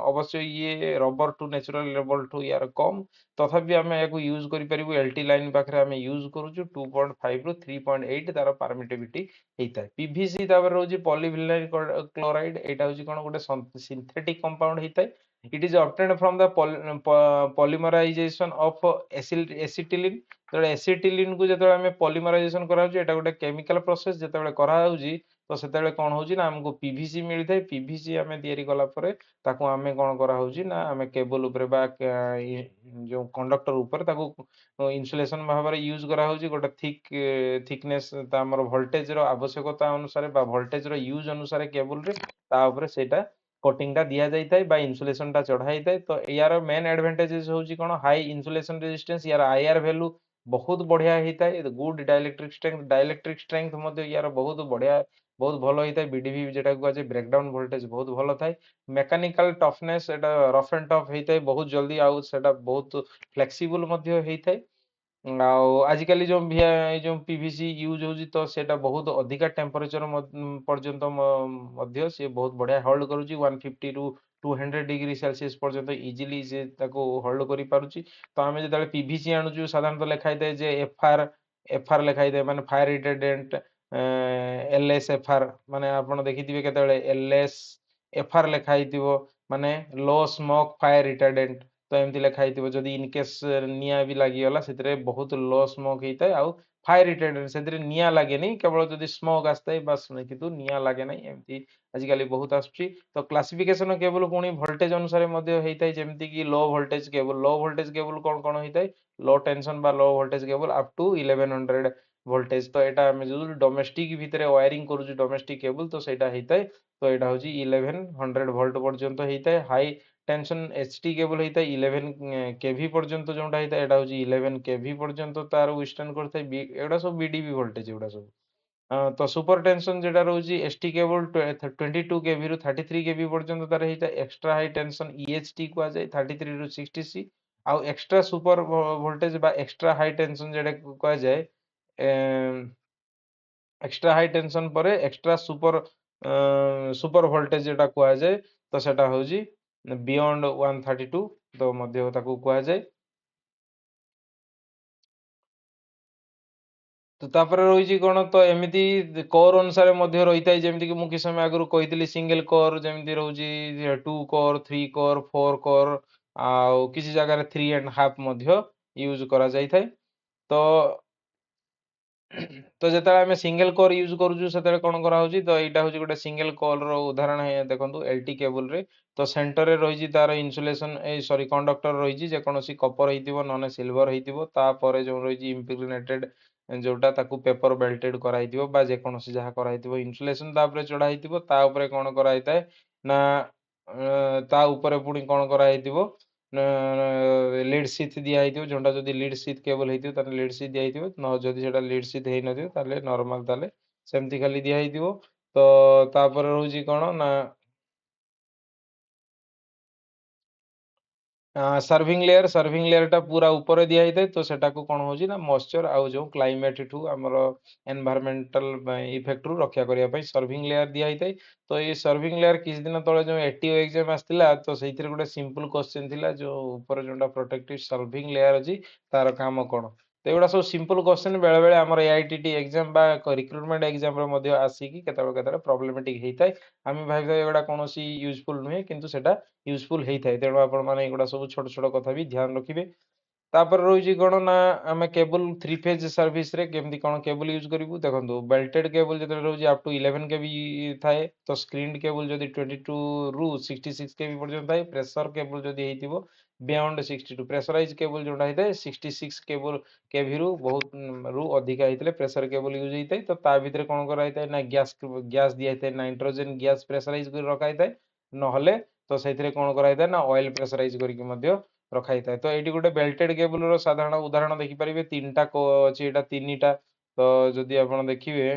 A: अवश्य ये रबर टू नेचुरल रबर टू यार कम, तथापि आमे याको यूज करि परिबु एलटी लाइन पाखरे आमे यूज करूछु 2.5 रु 3.8 तार परमिटिविटी हेता। पीवीसी तापर होची पॉलीविनाइल क्लोराइड, एटा होची कोन गोटे सिंथेटिक कंपाउंड हेता। It is obtained from the polymerisation of acetylene. तो एसिटिलिन को जतबे आमे पॉलीमराइजेशन करा होची, एटा गोटे केमिकल प्रोसेस जतबे करा होची, तो सेतेबेले कौन होची ना हमको पीवीसी मिलता है। पीवीसी आमे तैयारी कला परे ताको आमे कौन करा होची ना आमे केबल ऊपर बा जो कंडक्टर ऊपर ताको इन्सुलेशन भाव यूज करा होची। गोटे थिकनेस हमर वोल्टेज रो आवश्यकता अनुसार बा वोल्टेज रो यूज अनुसार केबल रे ता ऊपर सेटा कोटिंग टा दिया जाइताय बा इन्सुलेशन टा चढ़ाइताय। तो यार मेन एडवांटेजेस होची कोन, हाई इन्सुलेशन रेजिस्टेंस, यार आईआर वैल्यू बहुत बढ़िया हेताय, गुड डाइलेक्ट्रिक स्ट्रेंथ मध्ये यार बहुत बढ़िया, बहुत भल होता है। बीडीवी जेटा को आज ब्रेकडाउन वोल्टेज बहुत भल थाए। Mechanical toughness Etah rough and tough होता है बहुत जल्दी, आउ सेटा बहुत फ्लेक्सिबल मध्ये होता है। आजिकाली जो जो पीवीसी यूज होची तो सेटा बहुत अधिका टेम्परेचर पर्यंत मध्य से बहुत बढ़िया होल्ड करूची। 150 रु 200 डिग्री सेल्सियस पर्यंत इजिली से ताको होल्ड करि पारुची। तो आमे जेताले पीवीसी आनुचु साधारणतः लिखाई थाए जे एफआर लिखाई थाए, माने फायर रिटार्डेंट एलएसएफआर, माने आपण देखिथिबे केतेबेले एलएस एफआर लिखाई थिबो माने लो स्मोक फायर रिटार्डेंट। तो एमती लिखा ହେଇଥିବ ଯଦି इन केस निया भी लागि गला सेतरे बहुत लो स्मोक हेइताय, आउ फायर रिटार्डेंट सेतरे निया लागेनी, केवल जदी स्मोक आस्ताय बस नहीं, किंतु निया लागे नहीं। एमती आजिकाली बहुत आसुची। तो क्लासिफिकेशन केबल पुणी वोल्टेज अनुसार मध्ये हेइताय, जेमति कि लो वोल्टेज केबल कोन कोन हेइताय, लो टेंशन बा low voltage cable up to 1100 voltage. तो एटा हम जो डोमेस्टिक भितरे वायरिंग करूछु डोमेस्टिक केबल, तो सेटा हेइताय। तो एटा होची 1100 वोल्ट पर्यंत हेइताय। हाई टेंशन एचटी केबल हेइताय 11 केवी पर्यंत, जोंटा हेइताय एटा होची 11 केवी पर्यंत तार विस्टैंड करथाय। एटा सब बीडीबी वोल्टेज एटा सब। तो सुपर टेंशन जेटा रहउची एसटी केबल 22 केवी रु 33 केवी पर्यंत तार हेइताय। एक्स्ट्रा हाई टेंशन ईएचटी को आ जाय 33 रु 60 सी। आउ एक्स्ट्रा सुपर वोल्टेज बा एक्स्ट्रा हाई टेंशन जेटा को आ जाय, एक्स्ट्रा हाई टेंशन पर एक्स्ट्रा सुपर वोल्टेज जेटा को आ जाय, तो सेटा होजी बियॉन्ड 132 तो मध्य ताको को आ जाय। ତ ତାପରେ ରହିଛି କଣ ତ ଏମିତି କୋର ଅନୁସାରେ ମଧ୍ୟ ରହିଥାଏ, ଯେମିତି କି ମୁଁ କିଛି ସମୟ ଆଗରୁ କହିଥିଲି ସିଙ୍ଗଲ କୋର ଯେମିତି ରହୁଛି 2 କୋର 3 କୋର 4 କୋର, ଆଉ କିଛି ଜାଗାରେ 3.5 ମଧ୍ୟ ୟୁଜ କରାଯାଇଥାଏ। ତ ତ ଯେତେବେଳେ ଆମେ ସିଙ୍ଗଲ କୋର ୟୁଜ କରୁଛୁ ସେତେବେଳେ କଣ କରାହଉଛି, ତ ଏଇଟା ହଉଛି ଗୋଟେ ସିଙ୍ଗଲ କୋର ର ଉଦାହରଣ। ଦେଖନ୍ତୁ ଏଲଟି କେବୁଲ ରେ ତ ସେଣ୍ଟରରେ ରହିଛି ତାର ଇନସୁଲେସନ ସରି କଣ୍ଡକ୍ଟର ରହିଛି, ଯେକୌଣସି କପର ହେଇଥିବ ନହେଲେ ସିଲଭର ହେଇଥିବ। ତାପରେ ଯୋଉ ରହିଛି ଇମ୍ପ୍ରିଗ୍ନେଟେଡ ଯୋଉଟା ତାକୁ ପେପର ବେଲ୍ଟେଡ କରାହେଇଥିବ ବା ଯେକୌଣସି ଯାହା କରାହେଇଥିବ, ଇନସୁଲେସନ ତାପରେ ଚଢା ହେଇଥିବ। ତା ଉପରେ କଣ କରାହେଇଥାଏ ନା ତା ଉପରେ ପୁଣି କଣ କରାହେଇଥିବ ଲିଡ୍ ସିଥ୍ ଦିଆ ହେଇଥିବ। ଯୋଉଟା ଯଦି ଲିଡ୍ ସିଥ୍ କେବଲ ହେଇଥିବ ତାହେଲେ ଲିଡ୍ ସିଥ୍ ଦିଆ ହେଇଥିବ, ଯଦି ସେଟା ଲିଡ୍ ସିଥ୍ ହେଇନଥିବ ତାହେଲେ ନର୍ମାଲ ତାହେଲେ ସେମିତି ଖାଲି ଦିଆ ହେଇଥିବ। ତ ତାପରେ ରହୁଛି କଣ ନା ସର୍ଭିଂ ଲେୟର ଟା ପୁରା ଉପରେ ଦିଆ ହେଇଥାଏ। ତ ସେଟାକୁ କଣ ହଉଛି ନା ମଏଶ୍ଚର ଆଉ ଯୋଉ କ୍ଲାଇମେଟ ଠୁ ଆମର ଏନଭାୟରମେଣ୍ଟାଲ ଇଫେକ୍ଟ ରୁ ରକ୍ଷା କରିବା ପାଇଁ ସର୍ଭିଂ ଲେୟାର ଦିଆ ହେଇଥାଏ। ତ ଏଇ ସର୍ଭିଂ ଲେୟାର କିଛି ଦିନ ତଳେ ଯୋଉ ଏଟିଓ ଏକ୍ସାମ ଆସିଥିଲା, ତ ସେଇଥିରେ ଗୋଟେ ସିମ୍ପଲ କ୍ୱେଶ୍ଚନ ଥିଲା, ଯୋଉ ଉପରେ ଯୋଉଟା ପ୍ରୋଟେକ୍ଟିଭ ସର୍ଭିଂ ଲେୟାର ଅଛି ତାର କାମ କଣ। ତ ଏଗୁଡ଼ା ସବୁ ସିମ୍ପଲ କ୍ୱେଶ୍ଚନ ବେଳେ ବେଳେ ଆମର ଏଆଇଟିଟି ଏକ୍ସାମ ବା ରିକ୍ରୁଟମେଣ୍ଟ ଏକ୍ସାମ ରେ ମଧ୍ୟ ଆସିକି କେତେବେଳେ କେତେବେଳେ ପ୍ରୋବ୍ଲେମେଟିକ ହେଇଥାଏ। ଆମେ ଭାବିବା ଏଗୁଡ଼ା କୌଣସି ୟୁଜଫୁଲ ନୁହେଁ, କିନ୍ତୁ ସେଟା ୟୁଜଫୁଲ ହେଇଥାଏ। ତେଣୁ ଆପଣ ମାନେ ଏଗୁଡ଼ା ସବୁ ଛୋଟ ଛୋଟ କଥା ବି ଧ୍ୟାନ ରଖିବେ। ତାପରେ ରହିଛି କଣ ନା ଆମେ କେବୁଲ 3 ଫେଜ ସର୍ଭିସ ରେ କେମିତି କଣ କେବୁଲ ୟୁଜ କରିବୁ। ଦେଖନ୍ତୁ ବେଲ୍ଟେଡ କେବୁଲ ଯେତେବେଳେ ରହୁଛି ଅପ୍ ଟୁ 11 କେବି ଥାଏ, ତ ସ୍କ୍ରିନ୍ଡ କେବୁଲ ଯଦି 22 ରୁ 66 କେବି ପର୍ଯ୍ୟନ୍ତ ଥାଏ। ପ୍ରେସର କେବୁଲ ଯଦି ହେଇଥିବ ବିୟଣ୍ଡ 62, ପ୍ରେସରାଇଜ କେବୁଲ ଯୋଉଟା ହେଇଥାଏ 66 କେବୁଲ କେଭି ରୁ ବହୁତ ରୁ ଅଧିକା ହେଇଥିଲେ ପ୍ରେସର କେବୁଲ ୟୁଜ ହେଇଥାଏ। ତ ତା ଭିତରେ କଣ କରାହେଇଥାଏ ନା ଗ୍ୟାସ ଦିଆ ହେଇଥାଏ, ନାଇଟ୍ରୋଜେନ ଗ୍ୟାସ ପ୍ରେସରାଇଜ କରି ରଖା ହେଇଥାଏ। ନହେଲେ ତ ସେଇଥିରେ କଣ କରାହେଇଥାଏ ନା ଅଏଲ ପ୍ରେସରାଇଜ କରିକି ମଧ୍ୟ ରଖା ହେଇଥାଏ। ତ ଏଇଠି ଗୋଟେ ବେଲ୍ଟେଡ କେବୁଲ ର ସାଧାରଣ ଉଦାହରଣ ଦେଖିପାରିବେ। ତିନିଟା ଅଛି, ଏଇଟା ତିନିଟା। ତ ଯଦି ଆପଣ ଦେଖିବେ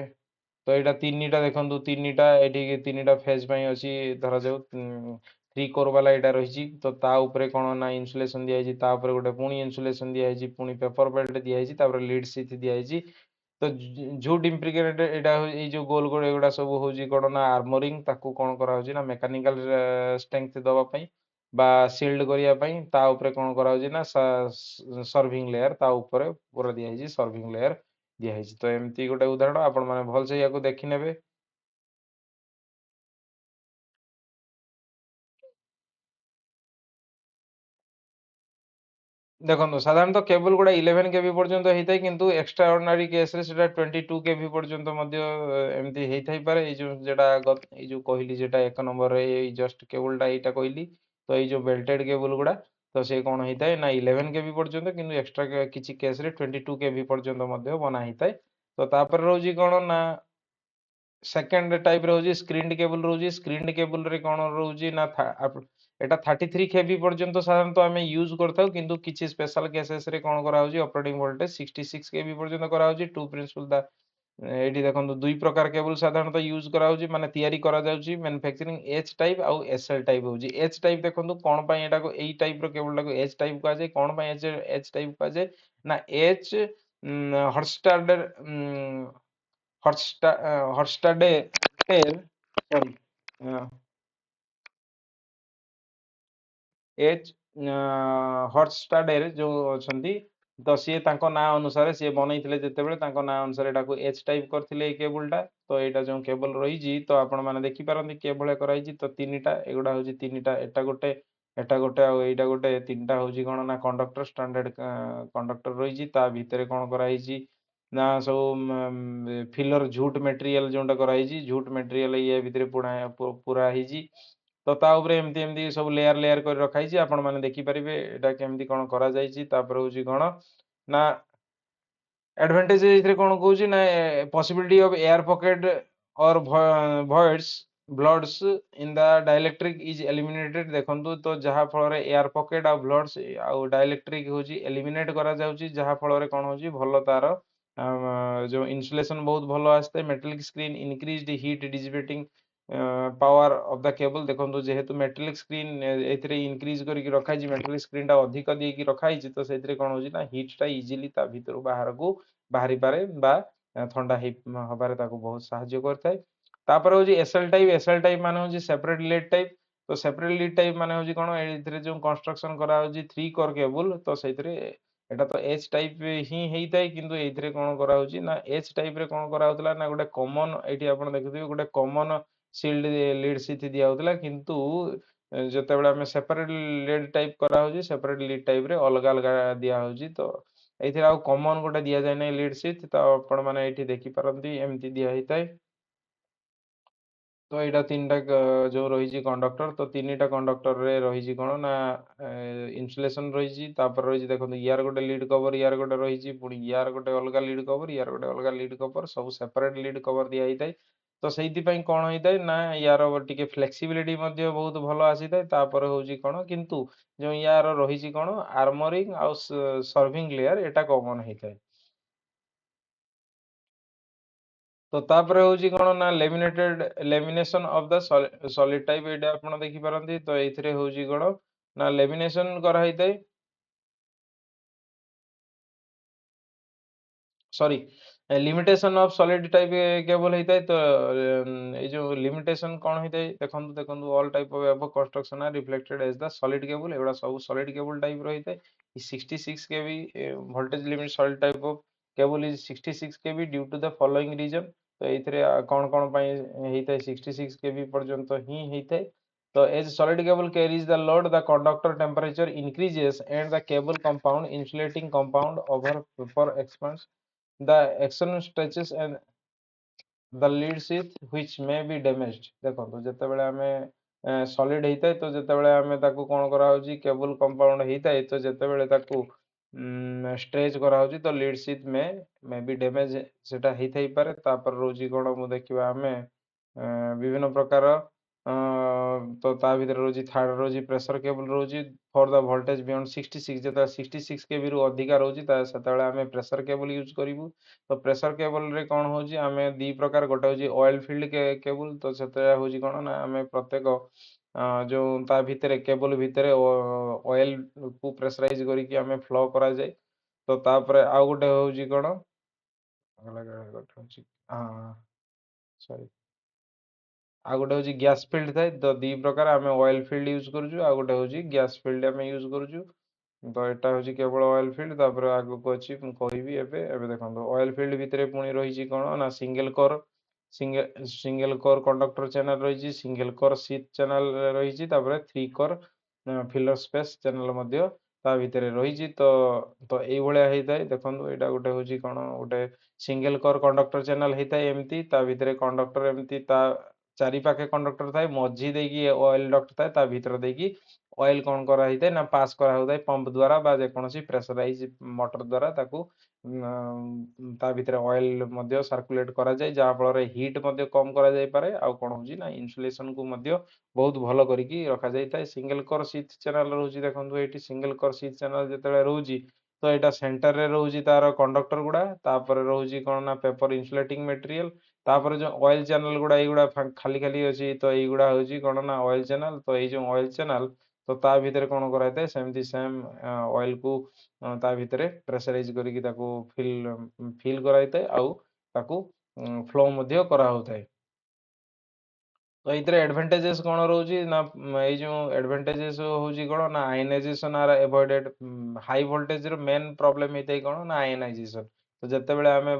A: ତ ଏଇଟା ତିନିଟା, ଦେଖନ୍ତୁ ତିନିଟା ଏଠି ତିନିଟା ଫେଜ ପାଇଁ ଅଛି। ଧରାଯାଉ 3 କୋର ବାଲା ଏଇଟା ରହିଛି। ତ ତା ଉପରେ କଣ ନା ଇନସୁଲେସନ ଦିଆଯାଇଛି, ତା ଉପରେ ଗୋଟେ ପୁଣି ଇନସୁଲେସନ ଦିଆଯାଇଛି, ପୁଣି ପେପର ବେଲ୍ଟ ଦିଆଯାଇଛି, ତାପରେ ଲିଡ୍ ସିଥ୍ ଦିଆଯାଇଛି। ତ ଝୁଟ୍ ଇମ୍ପ୍ରିଗନେଟ ଏଇଟା ଏଇ ଯୋଉ ଗୋଲ ଗୋଲ ଏଗୁଡ଼ା ସବୁ ହଉଛି କଣ ନା ଆର୍ମୋରିଂ, ତାକୁ କଣ କରାହଉଛି ନା ମେକାନିକାଲ ଷ୍ଟ୍ରେଂଥ ଦବା ପାଇଁ ବା ସିଲ୍ଡ କରିବା ପାଇଁ। ତା ଉପରେ କଣ କରାହଉଛି ନା ସର୍ଭିଂ ଲେୟାର, ତା ଉପରେ ପୁରା ଦିଆହେଇଛି ସର୍ଭିଂ ଲେୟାର ଦିଆହେଇଛି। ତ ଏମିତି ଗୋଟେ ଉଦାହରଣ, ଆପଣ ମାନେ ଭଲସେ ୟାକୁ ଦେଖିନେବେ। ଦେଖନ୍ତୁ ସାଧାରଣତଃ କେବୁଲ ଗୁଡ଼ା 11 କେଭି ପର୍ଯ୍ୟନ୍ତ ହେଇଥାଏ, କିନ୍ତୁ ଏକ୍ସଟ୍ରା ଅର୍ଡିନାରୀ କେସରେ ସେଟା 22 କେଭି ପର୍ଯ୍ୟନ୍ତ ମଧ୍ୟ ଏମିତି ହେଇଥାଇପାରେ। ଏଇ ଯୋଉ ଯେଟା ଏଇ ଯୋଉ କହିଲି, ଯେଟା ଏକ ନମ୍ବରରେ ଏଇ ଜଷ୍ଟ କେବୁଲଟା ଏଇଟା କହିଲି, ତ ଏଇ ଯୋଉ ବେଲ୍ଟେଡ କେବୁଲ ଗୁଡ଼ା ତ ସେ କଣ ହେଇଥାଏ ନା 11 କେଭି ପର୍ଯ୍ୟନ୍ତ, କିନ୍ତୁ ଏକ୍ସଟ୍ରା କିଛି କେସରେ 22 କେଭି ପର୍ଯ୍ୟନ୍ତ ମଧ୍ୟ ବନା ହେଇଥାଏ। ତ ତାପରେ ରହୁଛି କଣ ନା ସେକେଣ୍ଡ ଟାଇପ ରହୁଛି ସ୍କ୍ରିନ୍ଡ କେବୁଲ ରହୁଛି। ସ୍କ୍ରିନ୍ଡ କେବୁଲ ରେ କଣ ରହୁଛି ନା ଏଟା 33 କେଭି ପର୍ଯ୍ୟନ୍ତ ସାଧାରଣତଃ ଆମେ ୟୁଜ କରିଥାଉ, କିନ୍ତୁ କିଛି ସ୍ପେଶାଲ କେସେସ ରେ କଣ କରାହଉଛି ଅପରେଟିଂ ଭୋଲ୍ଟେଜ 66 କେଭି ପର୍ଯ୍ୟନ୍ତ କରାହଉଛି। ଟୁ ପ୍ରିନ୍ସିପଲ ଏଇଠି ଦେଖନ୍ତୁ ଦୁଇ ପ୍ରକାର କେବୁଲ ସାଧାରଣତଃ ୟୁଜ କରାହଉଛି, ମାନେ ତିଆରି କରାଯାଉଛି ମ୍ୟାନୁଫ୍ୟାକ୍ଚରିଂ। ଏଚ୍ ଟାଇପ ଆଉ ଏସ୍ଏଲ୍ ଟାଇପ ହଉଛି। ଏଚ୍ ଟାଇପ ଦେଖନ୍ତୁ କଣ ପାଇଁ ଏଟାକୁ ଏଇ ଟାଇପ ର କେବୁଲଟାକୁ ଏଚ୍ ଟାଇପ କୁହାଯାଏ। କଣ ପାଇଁ ଏଚ୍ ଟାଇପ କୁହାଯାଏ ନା ଏଚ୍ ହର୍ଷ୍ଟାଡର ହର୍ଷ୍ଟାଡେର ସରି ଏଚ୍ ହର୍ଷ୍ଟାଡେର ଯୋଉ ଅଛନ୍ତି, ତ ସିଏ ତାଙ୍କ ନାଁ ଅନୁସାରେ ସିଏ ବନେଇଥିଲେ ଯେତେବେଳେ, ତାଙ୍କ ନାଁ ଅନୁସାରେ ଏଟାକୁ ଏଚ୍ ଟାଇପ କରିଥିଲେ ଏଇ କେବୁଲ ଟା। ତ ଏଇଟା ଯୋଉ କେବଲ ରହିଛି, ତ ଆପଣ ମାନେ ଦେଖିପାରନ୍ତି କେଭଳିଆ କରାହେଇଛି। ତ ତିନିଟା ଏଗୁଡ଼ା ହଉଛି ତିନିଟା, ଏଟା ଗୋଟେ ଆଉ ଏଇଟା ଗୋଟେ, ତିନିଟା ହଉଛି କଣ ନା କଣ୍ଡକ୍ଟର ଷ୍ଟାଣ୍ଡାର୍ଡ କଣ୍ଡକ୍ଟର ରହିଛି। ତା ଭିତରେ କଣ କରାହେଇଛି ନା ସବୁ ଫିଲର ଝୁଟ୍ ମେଟେରିଆଲ ଯୋଉଟା କରାହେଇଛି, ଝୁଟ୍ ମେଟେରିଆଲ ଇଏ ଭିତରେ ପୁରା ହେଇଛି। ତ ତା ଉପରେ ଏମିତି ଏମିତି ସବୁ ଲେୟାର ଲେୟାର କରି ରଖା ହେଇଛି। ଆପଣ ମାନେ ଦେଖିପାରିବେ ଏଇଟା କେମିତି କଣ କରାଯାଇଛି। ତାପରେ ହଉଛି କଣ ନା advantage ଏଇଥିରେ କଣ କହୁଛି ନା possibility of air pocket or voids bloods in the dielectric is eliminated। ଦେଖନ୍ତୁ ତ ଯାହା ଫଳରେ ଏୟାର ପକେଟ ଆଉ ବ୍ଲଡ୍ସ ଆଉ ଡାଇଲେକ୍ଟ୍ରିକ ହଉଛି ଏଲିମିନେଟ କରାଯାଉଛି, ଯାହା ଫଳରେ କଣ ହଉଛି ଭଲ ତାର ଯୋଉ ଇନସୁଲେସନ ବହୁତ ଭଲ ଆସିଥାଏ। Metallic screen increased heat dissipating power of the cable. ଦେଖନ୍ତୁ ଯେହେତୁ ମେଟାଲିକ ସ୍କ୍ରିନ୍ ଏଥିରେ ଇନକ୍ରିଜ କରିକି ରଖାଯାଇଛି, ମେଟାଲିକ ସ୍କ୍ରିନ୍ ଟା ଅଧିକ ଦେଇକି ରଖାଯାଇଛି, ତ ସେଥିରେ କଣ ହଉଛି ନା ହିଟ୍ ଟା ଇଜିଲି ତା ଭିତରୁ ବାହାରକୁ ବାହାରି ପାରେ ବା ଥଣ୍ଡା ହବାରେ ତାକୁ ବହୁତ ସାହାଯ୍ୟ କରିଥାଏ। ତାପରେ ହଉଛି ଏସ୍ଏଲ୍ ଟାଇପ ମାନେ ହଉଛି ସେପାରେଟ ଲିଡ୍ ଟାଇପ। ତ ସେପାରେଟ ଲିଡ୍ ଟାଇପ ମାନେ ହଉଛି କଣ, ଏଥିରେ ଯୋଉ କନଷ୍ଟ୍ରକ୍ସନ କରାହଉଛି 3 କୋର କେବୁଲ, ତ ସେଇଥିରେ এটা ତ H ଟାଇପ୍ ହିଁ ହେଇଥାଏ, କିନ୍ତୁ ଏଇଥିରେ କ'ଣ କରାହଉଛି ନା H ଟାଇପ୍ରେ କ'ଣ କରାହଉଥିଲା ନା ଗୋଟେ କମନ୍, ଏଇଠି ଆପଣ ଦେଖୁଥିବେ ଗୋଟେ କମନ୍ ସିଲ୍ଡ ଲିଡ୍ ସିଥ୍ ଦିଆହଉଥିଲା, କିନ୍ତୁ ଯେତେବେଳେ ଆମେ ସେପାରେଟ୍ ଲିଡ୍ ଟାଇପ୍ କରାହଉଛି, ସେପାରେଟ୍ ଲିଡ୍ ଟାଇପ୍ରେ ଅଲଗା ଅଲଗା ଦିଆହଉଛି। ତ ଏଇଥିରେ ଆଉ କମନ୍ ଗୋଟେ ଦିଆଯାଏ ନାହିଁ ଲିଡ୍ ସିଥ୍, ତ ଆପଣମାନେ ଏଇଠି ଦେଖିପାରନ୍ତି ଏମିତି ଦିଆ ହେଇଥାଏ। ତ ଏଇଟା ତିନିଟା ଯୋଉ ରହିଛି କଣ୍ଡକ୍ଟର, ତ ତିନିଟା କଣ୍ଡକ୍ଟରରେ ରହିଛି କ'ଣ ନା ଇନ୍ସୁଲେସନ୍ ରହିଛି, ତାପରେ ରହିଛି ଦେଖନ୍ତୁ ୟାର ଗୋଟେ ଲିଡ୍ କଭର, ୟାର ଗୋଟେ ରହିଛି, ପୁଣି ୟାର ଗୋଟେ ଅଲଗା ଲିଡ୍ କଭର, ୟାର ଗୋଟେ ଅଲଗା ଲିଡ୍ କଭର, ସବୁ ସେପାରେଟ୍ ଲିଡ୍ କଭର ଦିଆ ହେଇଥାଏ। ତ ସେଇଥିପାଇଁ କ'ଣ ହେଇଥାଏ ନା ୟାର ଟିକେ ଫ୍ଲେକ୍ସିବିଲିଟି ମଧ୍ୟ ବହୁତ ଭଲ ଆସିଥାଏ। ତାପରେ ହଉଛି କ'ଣ, କିନ୍ତୁ ଯୋଉ ୟାର ରହିଛି କ'ଣ ଆର୍ମରିଂ ଆଉ ସର୍ଭିଂ ଲେୟାର, ଏଟା କମନ୍ ହେଇଥାଏ। ତ ତାପରେ ହଉଛି କ'ଣ ନା lamination of the solid type, ଏଇଟା ଆପଣ ଦେଖିପାରନ୍ତି। ତ ଏଇଥିରେ ହଉଛି କ'ଣ ନା ଲେମିନେସନ୍ କରାହେଇଥାଏ, sorry limitation of solid type cable ହେଇଥାଏ। ତ ଏଇ ଯୋଉ লিমিটেশন କ'ଣ ହେଇଥାଏ ଦେଖନ୍ତୁ all type of above construction are reflected as the solid cable, ଏଗୁଡ଼ା ସବୁ ସଲିଡ୍ କେବୁଲ ଟାଇପ୍ ରହିଥାଏ। 66 kV voltage limit solid type of cable is 66 kV due to the following reason. ତ ଏଇଥିରେ କ'ଣ କ'ଣ ପାଇଁ ହେଇଥାଏ 66 kV ପର୍ଯ୍ୟନ୍ତ ହିଁ ହେଇଥାଏ। ତ as solid cable carries the load, the conductor temperature increases and the cable compound insulating compound over paper expands. The action stretches and the lead sheath which may be damaged। ଦେଖନ୍ତୁ ଯେତେବେଳେ ଆମେ solid ହେଇଥାଏ, ତ ଯେତେବେଳେ ଆମେ ତାକୁ କ'ଣ କରାହଉଛି କେବୁଲ କମ୍ପାଉଣ୍ଡ ହେଇଥାଏ, ତ ଯେତେବେଳେ ତାକୁ ଷ୍ଟ୍ରେଚ୍ କରାହଉଛି, ତ ଲିଡ୍ ସିଥ୍ ମେ ବି ଡ୍ୟାମେଜ୍ ସେଟା ହେଇଥାଇପାରେ। ତାପରେ ରହୁଛି କ'ଣ ମୁଁ ଦେଖିବା ଆମେ ବିଭିନ୍ନ ପ୍ରକାର ତ ତା ଭିତରେ ରହୁଛି ଥାର୍ଡ ରହୁଛି ପ୍ରେସର କେବୁଲ ରହୁଛି ଫର୍ ଦ ଭୋଲ୍ଟେଜ ବିୟଣ୍ଡ 66, ଯେତେବେଳେ 66 kV ରୁ ଅଧିକା ରହୁଛି ସେତେବେଳେ ଆମେ ପ୍ରେସର କେବୁଲ ୟୁଜ୍ କରିବୁ। ତ ପ୍ରେସର କେବୁଲରେ କ'ଣ ହେଉଛି ଆମେ ଦି ପ୍ରକାର, ଗୋଟେ ହେଉଛି ଅଏଲ୍ ଫିଲ୍ଡ କେବୁଲ, ତ ସେଥିରେ ହେଉଛି କ'ଣ ନା ଆମେ ପ୍ରତ୍ୟେକ ଯୋଉ ତା ଭିତରେ କେବୁଲ ଭିତରେ ଅଏଲ୍କୁ ପ୍ରେସରାଇଜ କରିକି ଆମେ ଫ୍ଲୋ କରାଯାଏ। ତ ତାପରେ ଆଉ ଗୋଟେ ହେଉଛି କ'ଣ ସରି ଆଉ ଗୋଟେ ହେଉଛି ଗ୍ୟାସ୍ ଫିଲ୍ଡ ଥାଏ। ତ ଦି ପ୍ରକାର ଆମେ ଅଏଲ୍ ଫିଲ୍ଡ ୟୁଜ୍ କରୁଛୁ, ଆଉ ଗୋଟେ ହେଉଛି ଗ୍ୟାସ୍ ଫିଲ୍ଡ ଆମେ ୟୁଜ୍ କରୁଛୁ। ତ ଏଟା ହେଉଛି କେବଳ ଅଏଲ୍ ଫିଲ୍ଡ। ତାପରେ ଆଗକୁ ଅଛି ମୁଁ କହିବି। ଏବେ ଦେଖନ୍ତୁ ଅଏଲ୍ ଫିଲ୍ଡ ଭିତରେ ପୁଣି ରହିଛି କ'ଣ ନା ସିଙ୍ଗଲ କୋର କଣ୍ଡକ୍ଟର ଚ୍ୟାନେଲ ରହିଛି, ସିଙ୍ଗଲ କୋର ସିଥ୍ ଚ୍ୟାନେଲ ରହିଛି, ତାପରେ 3 କୋର ଫିଲର ସ୍ପେସ୍ ଚ୍ୟାନେଲ ମଧ୍ୟ ତା ଭିତରେ ରହିଛି। ତ ଏଇଭଳିଆ ହେଇଥାଏ। ଦେଖନ୍ତୁ ଏଇଟା ଗୋଟେ ହେଉଛି କ'ଣ ଗୋଟେ ସିଙ୍ଗଲ କୋର କଣ୍ଡକ୍ଟର ଚ୍ୟାନେଲ ହେଇଥାଏ ଏମିତି, ତା ଭିତରେ କଣ୍ଡକ୍ଟର ଏମିତି ତା ଚାରିପାଖେ କଣ୍ଡକ୍ଟର ଥାଏ, ମଝି ଦେଇକି ଅଏଲ୍ ଡକ୍ଟ ଥାଏ, ତା ଭିତରେ ଦେଇକି ଅଏଲ୍ କ'ଣ କରାହେଇଥାଏ ନା ପାସ୍ କରାହେଉଥାଏ ପମ୍ପ ଦ୍ୱାରା ବା ଯେକୌଣସି ପ୍ରେସରାଇଜ ମଟର ଦ୍ୱାରା ତାକୁ ତା ଭିତରେ ଅଏଲ୍ ମଧ୍ୟ ସାର୍କୁଲେଟ୍ କରାଯାଏ, ଯାହାଫଳରେ ହିଟ୍ ମଧ୍ୟ କମ୍ କରାଯାଇପାରେ। ଆଉ କ'ଣ ହେଉଛି ନା ଇନ୍ସୁଲେସନକୁ ମଧ୍ୟ ବହୁତ ଭଲ କରିକି ରଖାଯାଇଥାଏ। ସିଙ୍ଗଲ କୋର ସିଥ୍ ଚ୍ୟାନେଲ ରହୁଛି, ଦେଖନ୍ତୁ ଏଇଠି ସିଙ୍ଗଲ କୋର ସିଥ୍ ଚ୍ୟାନେଲ ଯେତେବେଳେ ରହୁଛି, ତ ଏଇଟା ସେଣ୍ଟରରେ ରହୁଛି ତାର କଣ୍ଡକ୍ଟର ଗୁଡ଼ା, ତାପରେ ରହୁଛି କ'ଣ ନା ପେପର ଇନ୍ସୁଲେଟିଂ ମେଟେରିଆଲ, ତାପରେ ଯୋଉ ଅଏଲ୍ ଚ୍ୟାନେଲ ଗୁଡ଼ା ଏଇଗୁଡ଼ା ଖାଲି ଖାଲି ଅଛି, ତ ଏଇଗୁଡ଼ା ହେଉଛି କ'ଣ ନା ଅଏଲ୍ ଚ୍ୟାନେଲ। ତ ଏଇ ଯୋଉ ଅଏଲ୍ ଚ୍ୟାନେଲ, ତ ତା ଭିତରେ କ'ଣ କରାଯାଇଥାଏ ସେମିତି ସେମ୍ ଅଏଲ୍କୁ ତା ଭିତରେ ପ୍ରେସରାଇଜ କରିକି ତାକୁ ଫିଲ୍ କରାଯାଇଥାଏ, ଆଉ ତାକୁ ଫ୍ଲୋ ମଧ୍ୟ କରାହେଉଥାଏ। ତ ଏଇଥିରେ ଆଡଭାଣ୍ଟେଜେସ୍ କ'ଣ ରହୁଛି ନା ଏଇ ଯୋଉ ଆଡଭାଣ୍ଟେଜେସ୍ ହେଉଛି କ'ଣ ନା ଆୟନାଇଜେସନ୍ ଆର୍ ଆଭଏଡେଡ୍। ହାଇ ଭୋଲ୍ଟେଜର ମେନ୍ ପ୍ରୋବ୍ଲେମ୍ ହେଇଥାଏ କ'ଣ ନା ଆୟନାଇଜେସନ୍। ତ ଯେତେବେଳେ ଆମେ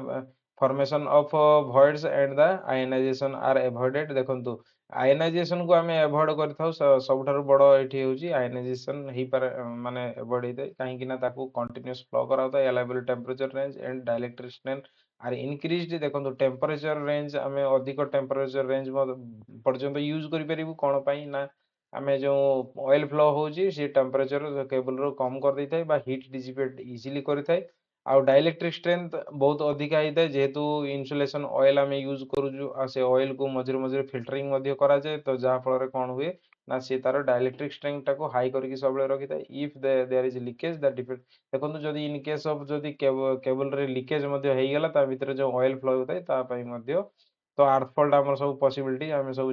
A: ଫର୍ମେସନ୍ ଅଫ୍ ଭଏଡ୍ସ ଆଣ୍ଡ ଦ ଆୟନାଇଜେସନ୍ ଆର୍ ଆଭଏଡେଡ୍, ଦେଖନ୍ତୁ ଆୟନାଇଜେସନକୁ ଆମେ ଆଭଏଡ୍ କରିଥାଉ। ସବୁଠାରୁ ବଡ଼ ଏଇଠି ହେଉଛି ଆୟନାଇଜେସନ୍ ହେଇପାରେ, ମାନେ ଆଭଏଡ୍ ହେଇଥାଏ, କାହିଁକି ନା ତାକୁ କଣ୍ଟିନ୍ୟୁଅସ୍ ଫ୍ଲୋ କରାହେଉଥାଏ। Allowable temperature range and dielectric strength are increased. ଦେଖନ୍ତୁ ଟେମ୍ପରେଚର ରେଞ୍ଜ ଆମେ ଅଧିକ ଟେମ୍ପରେଚର ରେଞ୍ଜ ପର୍ଯ୍ୟନ୍ତ ୟୁଜ୍ କରିପାରିବୁ। କ'ଣ ପାଇଁ ନା ଆମେ ଯୋଉ ଅଏଲ୍ ଫ୍ଲୋ ହେଉଛି ସେ ଟେମ୍ପରେଚର କେବୁଲରୁ କମ୍ କରିଦେଇଥାଏ ବା ହିଟ୍ ଡିସିପେଟ୍ ଇଜିଲି କରିଥାଏ। ଆଉ ଡାଇଲେକ୍ଟ୍ରିକ ଷ୍ଟ୍ରେନ୍ଥ ବହୁତ ଅଧିକା ହେଇଥାଏ, ଯେହେତୁ ଇନ୍ସୁଲେସନ୍ ଅଏଲ୍ ଆମେ ୟୁଜ୍ କରୁଛୁ, ଆଉ ସେ ଅଏଲ୍କୁ ମଝିରେ ମଝିରେ ଫିଲ୍ଟରିଂ ମଧ୍ୟ କରାଯାଏ। ତ ଯାହାଫଳରେ କ'ଣ ହୁଏ ନା ସେ ତାର ଡାଇଲେକ୍ଟ୍ରିକ ଷ୍ଟ୍ରେନ୍ଥଟାକୁ ହାଇ କରିକି ସବୁବେଳେ ରଖିଥାଏ। If there is leakage the defect, ଦେଖନ୍ତୁ ଯଦି ଇନ୍ କେସ୍ ଅଫ୍ ଯଦି କେବୁଲରେ ଲିକେଜ୍ ମଧ୍ୟ ହେଇଗଲା, ତା ଭିତରେ ଯୋଉ ଅଏଲ୍ ଫ୍ଲୋ ହେଉଥାଏ ତା ପାଇଁ ମଧ୍ୟ ତ ଆର୍ଥଫଲ୍ଟ ଆମର ସବୁ ପସିବିଲିଟି ଆମେ ସବୁ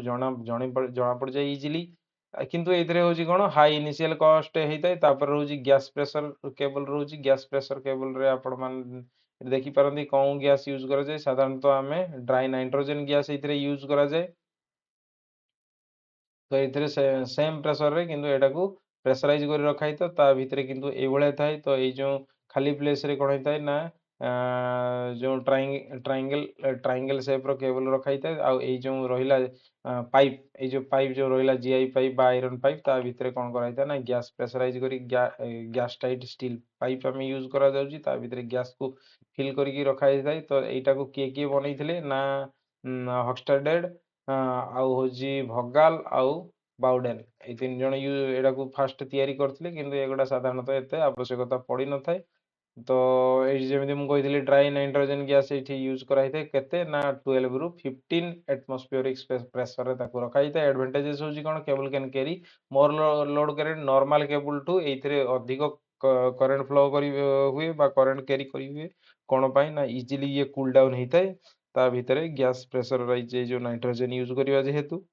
A: ଜଣାପଡ଼ିଯାଏ ଇଜିଲି। କିନ୍ତୁ ଏଇଥିରେ ହେଉଛି କ'ଣ ହାଇ ଇନିସିଆଲ କଷ୍ଟ ହେଇଥାଏ। ତାପରେ ରହୁଛି ଗ୍ୟାସ୍ ପ୍ରେସର କେବୁଲ ରହୁଛି। ଗ୍ୟାସ୍ ପ୍ରେସର କେବୁଲରେ ଆପଣମାନେ ଦେଖିପାରନ୍ତି କେଉଁ ଗ୍ୟାସ୍ ୟୁଜ୍ କରାଯାଏ, ସାଧାରଣତଃ ଆମେ ଡ୍ରାଇ ନାଇଟ୍ରୋଜେନ୍ ଗ୍ୟାସ୍ ଏଇଥିରେ ୟୁଜ୍ କରାଯାଏ। ତ ଏଇଥିରେ ସେମ୍ ପ୍ରେସରରେ କିନ୍ତୁ ଏଟାକୁ ପ୍ରେସରାଇଜ କରି ରଖାହେଇଥାଏ, ତା ଭିତରେ କିନ୍ତୁ ଏଇଭଳିଆ ଥାଏ। ତ ଏଇ ଯୋଉ खाली प्लेस रे कोन होइताय ना जो ट्रायंगल शेप रो केबल रखा होइताय आ एई जो रहिला पाइप ए जो पाइप जो रहिला जीआई पाइप बा आयरन पाइप ता भितरे कोन करा होइताय ना गैस प्रेशराइज करी गैस टाइट स्टील पाइप हम यूज करा जाउची ता भितरे गैस को फिल करिकी रखा होइताय तो एटा को किए बनैथिले ना हक्सटाडर्ड आउ होजी भगाल आउ बाउडेन ए तीन जण एटा को फास्ट तयारी करथिले किंतु एगुडा साधारणतः एते आवश्यकता पड़ी न थाए तो एठी जेमिति मु कहिथिली ड्राई नाइट्रोजन गैस एठी यूज करा हिते केते ना 12 रु 15 एटमॉस्फेरिक प्रेशर रे ताको रखा हिते एडवांटेजेस होजी कोन cable can carry more load current normal cable टू एथिरे अधिक करंट फ्लो करी हुए बा करंट कैरी करी हुए कोन पाई ना इजीली ये कूल डाउन हिताए ता भितरे गैस प्रेशर राइज जो नाइट्रोजन यूज करिवा जेहेतु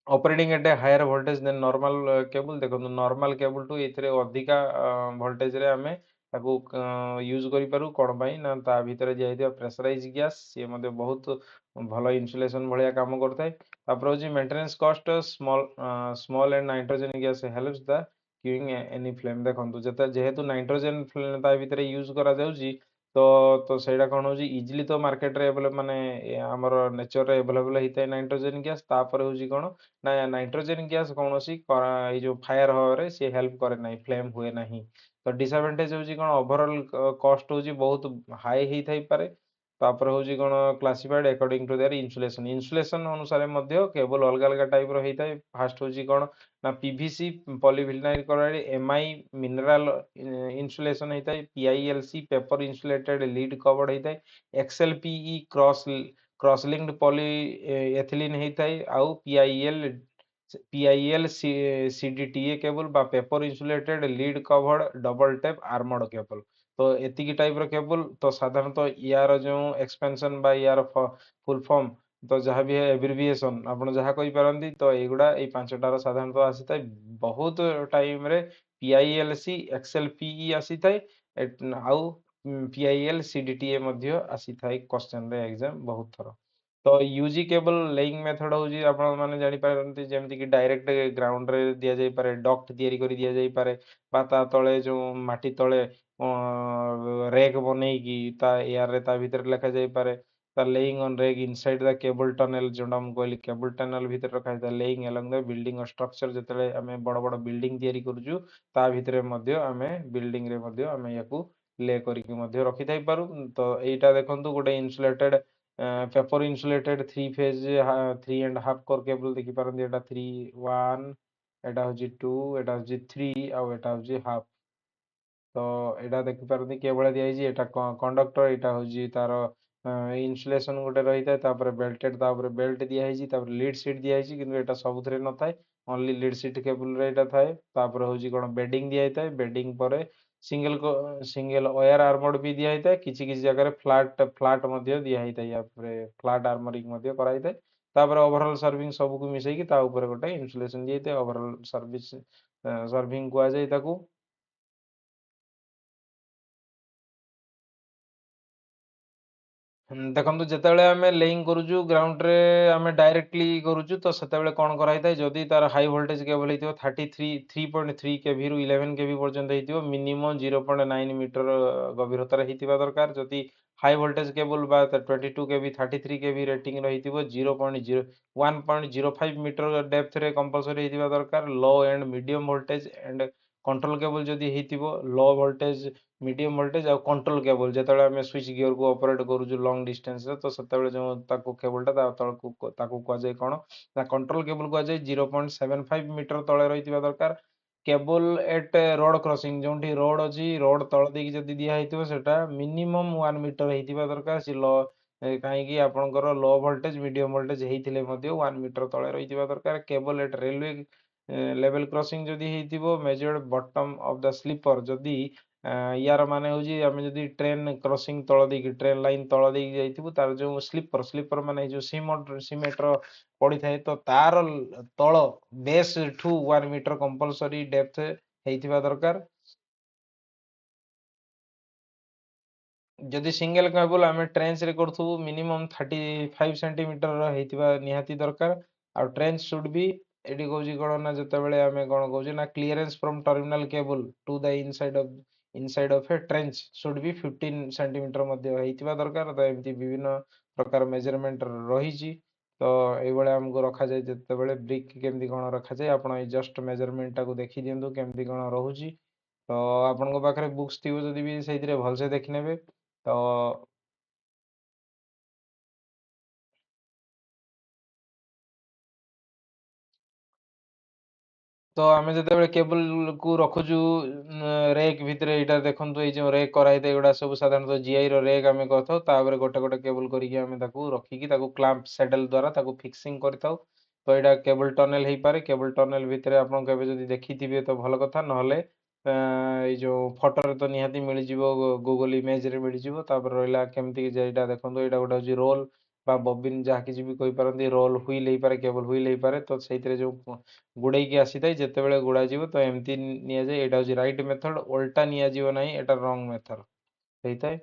A: operating at a higher voltage than normal cable देखो नॉर्मल केबल टू एथिरे अधिका वोल्टेज रे हमें ताकू यूज करि पारु कोन पाई ना ता भितरे जे हिते प्रेशराइज गैस से मध्ये बहुत भलो इन्सुलेशन भलिया काम करथाय तापर होजी maintenance cost small and nitrogen gas helps the keeping any flame देखंतु जेहेतु नाइट्रोजन ता भितरे यूज करा जाउची तो सेटा कोन होजी इजीली तो मार्केट रे अवेलेबल माने हमर नेचर रे अवेलेबल हिताय नाइट्रोजन गैस तापर होजी कोन ना नाइट्रोजन गैस कौनसी ए जो फायर हवा से हेल्प करे नहीं फ्लेम हुए नहीं तो डिसएडवांटेज होजी कोन ओवरऑल कॉस्ट होजी बहुत हाई ही थाई पारे तापर होजी कोन classified according to their insulation अनुसार मध्य केबल अलग अलग टाइप रो हेताय फास्ट होजी कोन ना PVC polyvinyl chloride MI mineral insulation हेताय PILC paper insulated lead covered हेताय XLPE cross linked polyethylene हेताय आउ पीआईएल सीडीटीए केबल बा paper insulated lead covered double tape armoured cable तो एतिकी टाइप रो केबल तो साधारणतः यार जो एक्सपेंशन बा यार फुल फॉर्म तो जहाँ भी है एब्रिविएशन आपण जहाँ कहि पारंती तो एगुडा ए पांचटा रो साधारणतः आसीताय बहुत टाइम रे पीआईएलसी एक्सएलपीई आसीताय आउ पीआईएल सीडीटीए मध्य आसीताय क्वेश्चन रे एग्जाम बहुत थरो तो यूजी केबल लेइंग मेथड होजी आपण माने जानि पारंती जेमति कि डायरेक्ट ग्राउंड रे दिया जाई पारे डक्ट तयारी करी दिया जाई पारे बा ता तळे जो माटी तळे रेक बनेई की ता एआर रे ता भीतर लेखा जाई पारे ता laying on rack inside the cable tunnel जोंडा हम कहली केबल टनल भीतर रखा जाय laying along the building structure जतले हमें बड़ बड़ बिल्डिंग तयारी करजु ता भीतर मध्य हमें बिल्डिंग रे मध्य हमें याकू ले करिक मध्य रखि थाई पारु तो एटा देखंतु गोटे insulated paper insulated three phase 3.5 core cable देखि पारंती एटा 3 1 एटा होजी 2 एटा होजी 3 आ एटा होजी हाफ तो एटा देखि पारंती केबल दिया जी एटा कंडक्टर एटा होजी तार इन्सुलेशन गोटे रही थाए तापर बेल्टेड तापर बेल्ट दिया जी तापर लीड सीट दिया जी किंतु एटा सबुथरे न थाए ओनली लीड सीट केबल रे एटा थाए तापर होजी कोन बेडिंग दिया थाए बेडिंग परे सिंगल वायर आर्मर्ड भी दिया थाए किछि किछि जगह रे फ्लैट मध्य दिया थाए या फ्लैट आर्मरिंग मध्य कराई थाए तापर ओवरऑल सर्विंग सब को मिसै कि ता ऊपर गोटे इन्सुलेशन दिया थाए ओवरऑल सर्विस सर्विंग को आ जाय ताकू ଦେଖନ୍ତୁ ଯେତେବେଳେ ଆମେ ଲେଇଂ କରୁଛୁ ଗ୍ରାଉଣ୍ଡ ରେ ଆମେ ଡାଇରେକ୍ଟଲି କରୁଛୁ ତ ସେତେବେଳେ କ'ଣ କରାହେଇଥାଏ ଯଦି ତାର ହାଇ ଭୋଲ୍ଟେଜ କେବଳ ହେଇଥିବ 3.3 କେଭି ରୁ 11 କେଭି ପର୍ଯ୍ୟନ୍ତ ହେଇଥିବ ମିନିମମ୍ 0.9 ମିଟର ଗଭୀରତାରେ ହେଇଥିବା ଦରକାର ଯଦି ହାଇ ଭୋଲ୍ଟେଜ କେବଲ ବା 22 କେଭି 33 କେଭି ରେଟିଂ ର ହେଇଥିବ 1.05 ମିଟର ଡେପ୍ଥ ରେ କମ୍ପଲସରି ହେଇଥିବା ଦରକାର low and medium voltage and control cable जदि ହେଇଥିବ लो वोल्टेज मीडियम वोल्टेज आ कंट्रोल केबल जेतेବେଳେ ଆମେ स्विच गियर को ऑपरेट करूछु लॉन्ग डिस्टेंस रे तो सेतेବେଳେ जो ताको केबल ता तळकू ताको को जाय कोन ना कंट्रोल केबल को जाय 0.75 मीटर तळे रहितबा दरकार केबल एट रोड क्रॉसिंग जोंठी रोड अछि रोड तळ देकी जदि दिया ହେଇଥିବ सेटा मिनिमम 1 मीटर ହେଇଥିବା दरकार सी लो काहे कि आपनकर लो वोल्टेज मीडियम वोल्टेज ହେଇଥିଲେ ମଧ୍ୟ 1 मीटर तळे रहितबा दरकार cable at railway level crossing जदि ହେଇଥିବ measured bottom of the sleeper जदि यार माने होजी आमे जदि ट्रेन क्रॉसिंग तळ देकी ट्रेन लाइन तळ देकी जाइथिबु तार जो स्लीपर माने जो सीमेंट रो पड़ी थाए तो तार तळ बेस ठू 1 मीटर कंपलसरी डेप्थ ହେଇଥିବା दरकार जदि सिंगल केबल आमे ट्रेंच रे करथु मिनिमम 35 सेंटीमीटर ହେଇଥିବା निहाती दरकार आ ट्रेंच शुड बी एडी कहूची कोन ना जते बेले आमे कोन कहूची ना clearance from terminal cable to the inside of inside of a trench should be 15 centimeter ମଧ୍ୟ ହେଇଥିବା ଦରକାର। ତ ଏମିତି ବିଭିନ୍ନ ପ୍ରକାର ମେଜରମେଣ୍ଟ ରହିଛି। ତ ଏଇଭଳିଆ ଆମକୁ ରଖାଯାଏ ଯେତେବେଳେ ବ୍ରିକ୍ କେମିତି କ'ଣ ରଖାଯାଏ ଆପଣ ଏଇ ଜଷ୍ଟ ମେଜରମେଣ୍ଟଟାକୁ ଦେଖି ଦିଅନ୍ତୁ କେମିତି କ'ଣ ରହୁଛି। ତ ଆପଣଙ୍କ ପାଖରେ ବୁକ୍ସ ଥିବ ଯଦି ବି ସେଇଥିରେ ଭଲସେ ଦେଖିନେବେ। ତ ତ ଆମେ ଯେତେବେଳେ କେବୁଲକୁ ରଖୁଛୁ ରେକ୍ ଭିତରେ, ଏଇଟା ଦେଖନ୍ତୁ ଏଇ ଯେଉଁ ରେକ୍ କରାହେଇଥାଏ ଏଗୁଡ଼ା ସବୁ ସାଧାରଣତଃ ଜିଆଇର ରେକ୍ ଆମେ କରିଥାଉ। ତାପରେ ଗୋଟେ ଗୋଟେ କେବୁଲ କରିକି ଆମେ ତାକୁ ରଖିକି ତାକୁ କ୍ଲାମ୍ପ ସେଡେଲ ଦ୍ୱାରା ତାକୁ ଫିକ୍ସିଂ କରିଥାଉ। ତ ଏଇଟା କେବୁଲ ଟନେଲ ହେଇପାରେ। କେବୁଲ ଟନେଲ ଭିତରେ ଆପଣ କେବେ ଯଦି ଦେଖିଥିବେ ତ ଭଲ କଥା, ନହେଲେ ଏଇ ଯେଉଁ ଫଟୋରେ ତ ନିହାତି ମିଳିଯିବ, ଗୁଗଲ ଇମେଜରେ ମିଳିଯିବ। ତାପରେ ରହିଲା କେମିତି ଯେ ଏଇଟା ଦେଖନ୍ତୁ, ଏଇଟା ଗୋଟେ ହେଉଛି ରୋଲ ବା ବବିନ୍ ଯାହା କିଛି ବି କହିପାରନ୍ତି। ରୋଲ ହୁଇଲ୍ ହେଇପାରେ, କେବୁଲ ହୁଇଲ୍ ହେଇପାରେ। ତ ସେଇଥିରେ ଯେଉଁ ଗୁଡ଼େଇକି ଆସିଥାଏ ଯେତେବେଳେ ଗୁଡ଼ାଯିବ ତ ଏମିତି ନିଆଯାଏ। ଏଇଟା ହେଉଛି ରାଇଟ୍ ମେଥଡ଼, ଓଲଟା ନିଆଯିବ ନାହିଁ, ଏଇଟା ରଙ୍ଗ ମେଥଡ଼ ହେଇଥାଏ।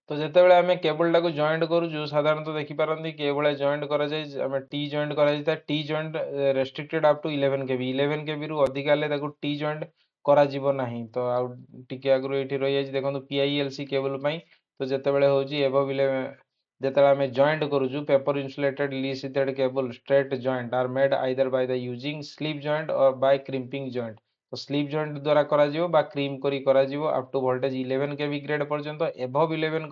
A: ତ ଯେତେବେଳେ ଆମେ କେବୁଲଟାକୁ ଜଏଣ୍ଟ କରୁଛୁ ସାଧାରଣତଃ ଦେଖିପାରନ୍ତି କି ଏଭଳିଆ ଜଏଣ୍ଟ କରାଯାଏ। ଆମେ ଟି ଜଏଣ୍ଟ କରାଯାଇଥାଏ। ଟି ଜଏଣ୍ଟ ରେଷ୍ଟ୍ରିକ୍ଟେଡ୍ ଅପ୍ ଟୁ 11 କେବି। 11 କେବିରୁ ଅଧିକା ହେଲେ ତାକୁ ଟି ଜଏଣ୍ଟ କରାଯିବ ନାହିଁ। ତ ଆଉ ଟିକେ ଆଗରୁ ଏଇଠି ରହିଯାଇଛି ଦେଖନ୍ତୁ PILC କେବୁଲ ପାଇଁ। ତ ଯେତେବେଳେ ହେଉଛି ଏଭବ୍ 11, ଯେତେବେଳେ ଆମେ ଜଏଣ୍ଟ କରୁଛୁ paper insulated lead sheathed cable straight joint are made either by the using sleeve joint or by crimping joint. ତ ସ୍ଲିପ୍ ଜଏଣ୍ଟ ଦ୍ୱାରା କରାଯିବ ବା କ୍ରିମ୍ କରି କରାଯିବ up to voltage 11 KV grade ପର୍ଯ୍ୟନ୍ତ। ଏଭବ୍ 11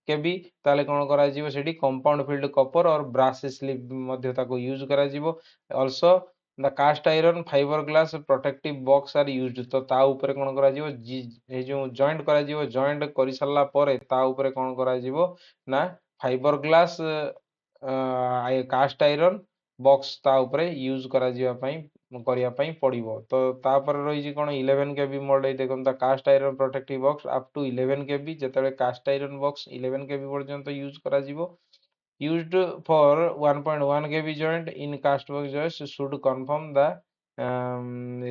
A: କେବି ତାହେଲେ କ'ଣ କରାଯିବ, ସେଠି compound filled copper or brass sleeve ମଧ୍ୟ ତାକୁ ୟୁଜ୍ କରାଯିବ। Also the cast iron fibre glass protective box are used. ତ ତା ଉପରେ କ'ଣ କରାଯିବ, ଏଇ ଯେଉଁ ଜଏଣ୍ଟ କରାଯିବ, ଜଏଣ୍ଟ କରିସାରିଲା ପରେ ତା ଉପରେ କ'ଣ କରାଯିବ ନା fibre glass cast iron box ତା ଉପରେ ୟୁଜ୍ କରିବା ପାଇଁ ପଡ଼ିବ। ତ ତାପରେ ରହିଛି କ'ଣ 11 କେବି ମୋଲ୍ଡ। ଏଇ ଦେଖନ୍ତୁ cast iron protective box up to 11 kV. ଯେତେବେଳେ କାଷ୍ଟ ଆଇରନ୍ ବକ୍ସ 11 କେବି ପର୍ଯ୍ୟନ୍ତ ୟୁଜ୍ କରାଯିବ। used for 1.1 kb joint in cast box joints should conform the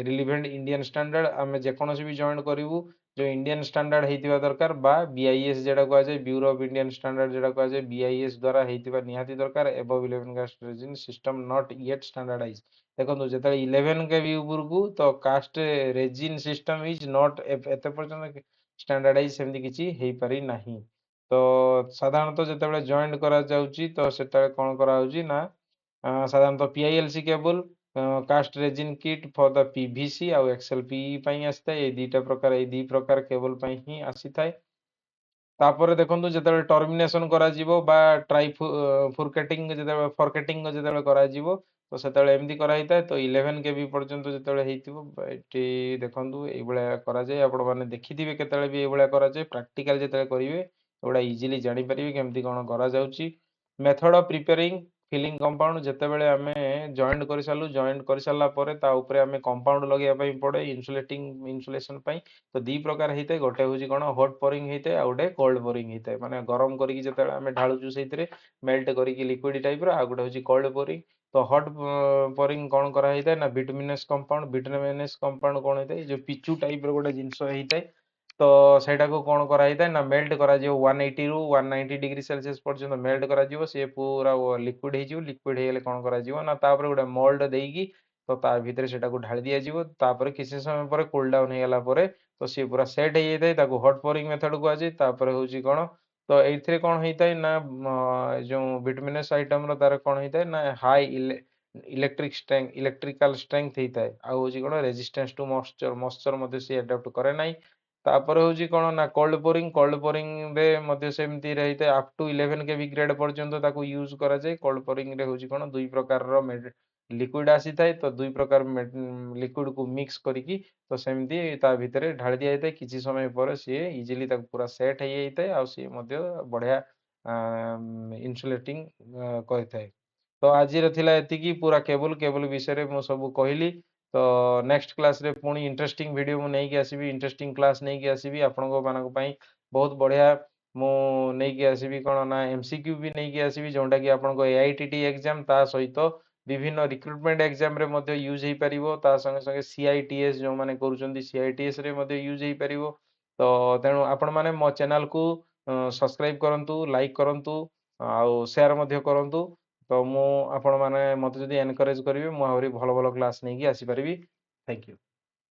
A: relevant Indian standard। ଆମେ ଯେକୌଣସି ବି ଜଏଣ୍ଟ କରିବୁ जो इंडियन स्टैंडर्ड ହେଇଥିବା ଦରକାର ବା BIS যেটা କୁହାଯାଏ, ବ୍ୟୁରୋ ଅଫ୍ ଇଣ୍ଡିଆନ୍ ଷ୍ଟାଣ୍ଡାର୍ଡ ଯେଟା କୁହାଯାଏ, BIS ଦ୍ୱାରା ହେଇଥିବା ନିହାତି ଦରକାର। Above 11 cast resin system not yet standardise. ଦେଖନ୍ତୁ ଯେତେବେଳେ 11 କେବି ଉପରକୁ ତ cast resin system is not ଏତେ ପର୍ଯ୍ୟନ୍ତ ଷ୍ଟାଣ୍ଡାର୍ଡାଇଜ୍ ସେମିତି କିଛି ହେଇପାରି ନାହିଁ। ତ ସାଧାରଣତଃ ଯେତେବେଳେ ଜଏଣ୍ଟ କରାଯାଉଛି ତ ସେତେବେଳେ କ'ଣ କରାହେଉଛି ନା ସାଧାରଣତଃ PILC cable cast resin kit for the PVC ଆଉ XLPE ପାଇଁ ଆସିଥାଏ। ଏଇ ଦୁଇ ପ୍ରକାର କେବୁଲ ପାଇଁ ହିଁ ଆସିଥାଏ। ତାପରେ ଦେଖନ୍ତୁ ଯେତେବେଳେ ଟର୍ମିନେସନ କରାଯିବ ବା ଫର୍କେଟିଂ ଯେତେବେଳେ କରାଯିବ ତ ସେତେବେଳେ ଏମିତି କରାହେଇଥାଏ। ତ 11 କେବି ପର୍ଯ୍ୟନ୍ତ ଯେତେବେଳେ ହେଇଥିବ ଏଠି ଦେଖନ୍ତୁ ଏଇଭଳିଆ କରାଯାଏ। ଆପଣମାନେ ଦେଖିଥିବେ କେତେବେଳେ ବି ଏଇଭଳିଆ କରାଯାଏ। ପ୍ରାକ୍ଟିକାଲ ଯେତେବେଳେ କରିବେ ଏଗୁଡ଼ା ଇଜିଲି ଜାଣିପାରିବେ କେମିତି କ'ଣ କରାଯାଉଛି। Method of preparing filling compound, ଯେତେବେଳେ ଆମେ ଜଏଣ୍ଟ କରିସାରିଲା ପରେ ତା ଉପରେ ଆମେ କମ୍ପାଉଣ୍ଡ ଲଗେଇବା ପାଇଁ ପଡ଼େ ଇନ୍ସୁଲେସନ ପାଇଁ। ତ ଦୁଇ ପ୍ରକାର ହେଇଥାଏ, ଗୋଟେ ହେଉଛି କ'ଣ ହଟ୍ ପୋରିଂ ହେଇଥାଏ, ଆଉ ଗୋଟେ କୋଲ୍ଡ ପୋରିଂ ହେଇଥାଏ। ମାନେ ଗରମ କରିକି ଯେତେବେଳେ ଆମେ ଢାଳୁଛୁ ସେଇଥିରେ ମେଲ୍ଟ କରିକି ଲିକ୍ୱିଡ ଟାଇପ୍ର, ଆଉ ଗୋଟେ ହେଉଛି କୋଲ୍ଡ ପୋରିଂ। ତ ହଟ୍ ପୋରିଂ କ'ଣ କରାହେଇଥାଏ ନା ବିଟୁମିନସ୍ କମ୍ପାଉଣ୍ଡ କ'ଣ ହେଇଥାଏ, ଯେଉଁ ପିଚୁ ଟାଇପ୍ର ଗୋଟେ ଜିନିଷ ହେଇଥାଏ। ତ ସେଇଟାକୁ କ'ଣ କରାହେଇଥାଏ ନା ମେଲ୍ଟ କରାଯିବ 180ରୁ 190 ଡିଗ୍ରୀ ସେଲସିୟସ୍ ପର୍ଯ୍ୟନ୍ତ ମେଲ୍ଟ କରାଯିବ। ସିଏ ପୁରା ଲିକ୍ୱିଡ ହେଇଯିବ। ଲିକ୍ୱିଡ ହେଇଗଲେ କ'ଣ କରାଯିବ ନା ତାପରେ ଗୋଟେ ମୋଲ୍ଡ ଦେଇକି ତ ତା ଭିତରେ ସେଟାକୁ ଢାଳି ଦିଆଯିବ। ତାପରେ କିଛି ସମୟ ପରେ କୁଲ୍ ଡାଉନ୍ ହେଇଗଲା ପରେ ତ ସିଏ ପୁରା ସେଟ୍ ହେଇଯାଇଥାଏ। ତାକୁ ହଟ୍ ପୋରିଂ ମେଥଡ଼ କୁହାଯାଏ। ତାପରେ ହେଉଛି କ'ଣ, ତ ଏଇଥିରେ କ'ଣ ହେଇଥାଏ ନା ଯେଉଁ ବିଟୁମିନସ୍ ଆଇଟମର ତାର କ'ଣ ହେଇଥାଏ ନା ହାଇ ଇଲେକ୍ଟ୍ରିକାଲ ଷ୍ଟ୍ରେଙ୍ଥ ହେଇଥାଏ। ଆଉ ହେଉଛି କ'ଣ ରେଜିଷ୍ଟାନ୍ସ ଟୁ ମଶ୍ଚର ମଧ୍ୟ ସିଏ ଆଡାପ୍ଟ କରେ ନାହିଁ। ତାପରେ ହେଉଛି କ'ଣ ନା କୋଲ୍ଡ ପୋରିଂରେ ମଧ୍ୟ ସେମିତି ରହିଥାଏ। ଅପ୍ ଟୁ 11 କେବି ଗ୍ରେଡ୍ ପର୍ଯ୍ୟନ୍ତ ତାକୁ ୟୁଜ୍ କରାଯାଏ। କୋଲ୍ଡ ପୋରିଂରେ ହେଉଛି କ'ଣ ଦୁଇ ପ୍ରକାରର ଲିକ୍ୱିଡ ଆସିଥାଏ। ତ ଦୁଇ ପ୍ରକାର ଲିକ୍ୱିଡକୁ ମିକ୍ସ କରିକି ତ ସେମିତି ତା ଭିତରେ ଢାଳି ଦିଆଯାଇଥାଏ। କିଛି ସମୟ ପରେ ସିଏ ଇଜିଲି ତାକୁ ପୁରା ସେଟ୍ ହେଇଯାଇଥାଏ। ଆଉ ସିଏ ମଧ୍ୟ ବଢ଼ିଆ ଇନ୍ସୁଲେଟିଂ କରିଥାଏ। ତ ଆଜିର ଥିଲା ଏତିକି ପୁରା କେବୁଲ ବିଷୟରେ ମୁଁ ସବୁ କହିଲି। ତ ନେକ୍ସଟ କ୍ଲାସ୍ରେ ପୁଣି ଇଣ୍ଟରେଷ୍ଟିଂ ଭିଡ଼ିଓ ମୁଁ ନେଇକି ଆସିବି, ଇଣ୍ଟରେଷ୍ଟିଂ କ୍ଲାସ୍ ନେଇକି ଆସିବି ଆପଣଙ୍କ ମାନଙ୍କ ପାଇଁ। ବହୁତ ବଢ଼ିଆ ମୁଁ ନେଇକି ଆସିବି କ'ଣ ନା MCQ ବି ନେଇକି ଆସିବି, ଯେଉଁଟାକି ଆପଣଙ୍କ AITT ଏକ୍ଜାମ୍ ତା ସହିତ ବିଭିନ୍ନ ରିକ୍ରୁଟମେଣ୍ଟ ଏକ୍ଜାମରେ ମଧ୍ୟ ୟୁଜ୍ ହେଇପାରିବ। ତା ସଙ୍ଗେ ସଙ୍ଗେ CITS ଯେଉଁମାନେ କରୁଛନ୍ତି CITSରେ ମଧ୍ୟ ୟୁଜ୍ ହେଇପାରିବ। ତ ତେଣୁ ଆପଣମାନେ ମୋ ଚ୍ୟାନେଲକୁ ସବସ୍କ୍ରାଇବ୍ କରନ୍ତୁ, ଲାଇକ୍ କରନ୍ତୁ ଆଉ ସେୟାର ମଧ୍ୟ କରନ୍ତୁ। ତ ମୁଁ ଆପଣମାନେ ମୋତେ ଯଦି ଏନକରେଜ୍ କରିବେ ମୁଁ ଆହୁରି ଭଲ ଭଲ କ୍ଲାସ୍ ନେଇକି ଆସିପାରିବି। Thank you.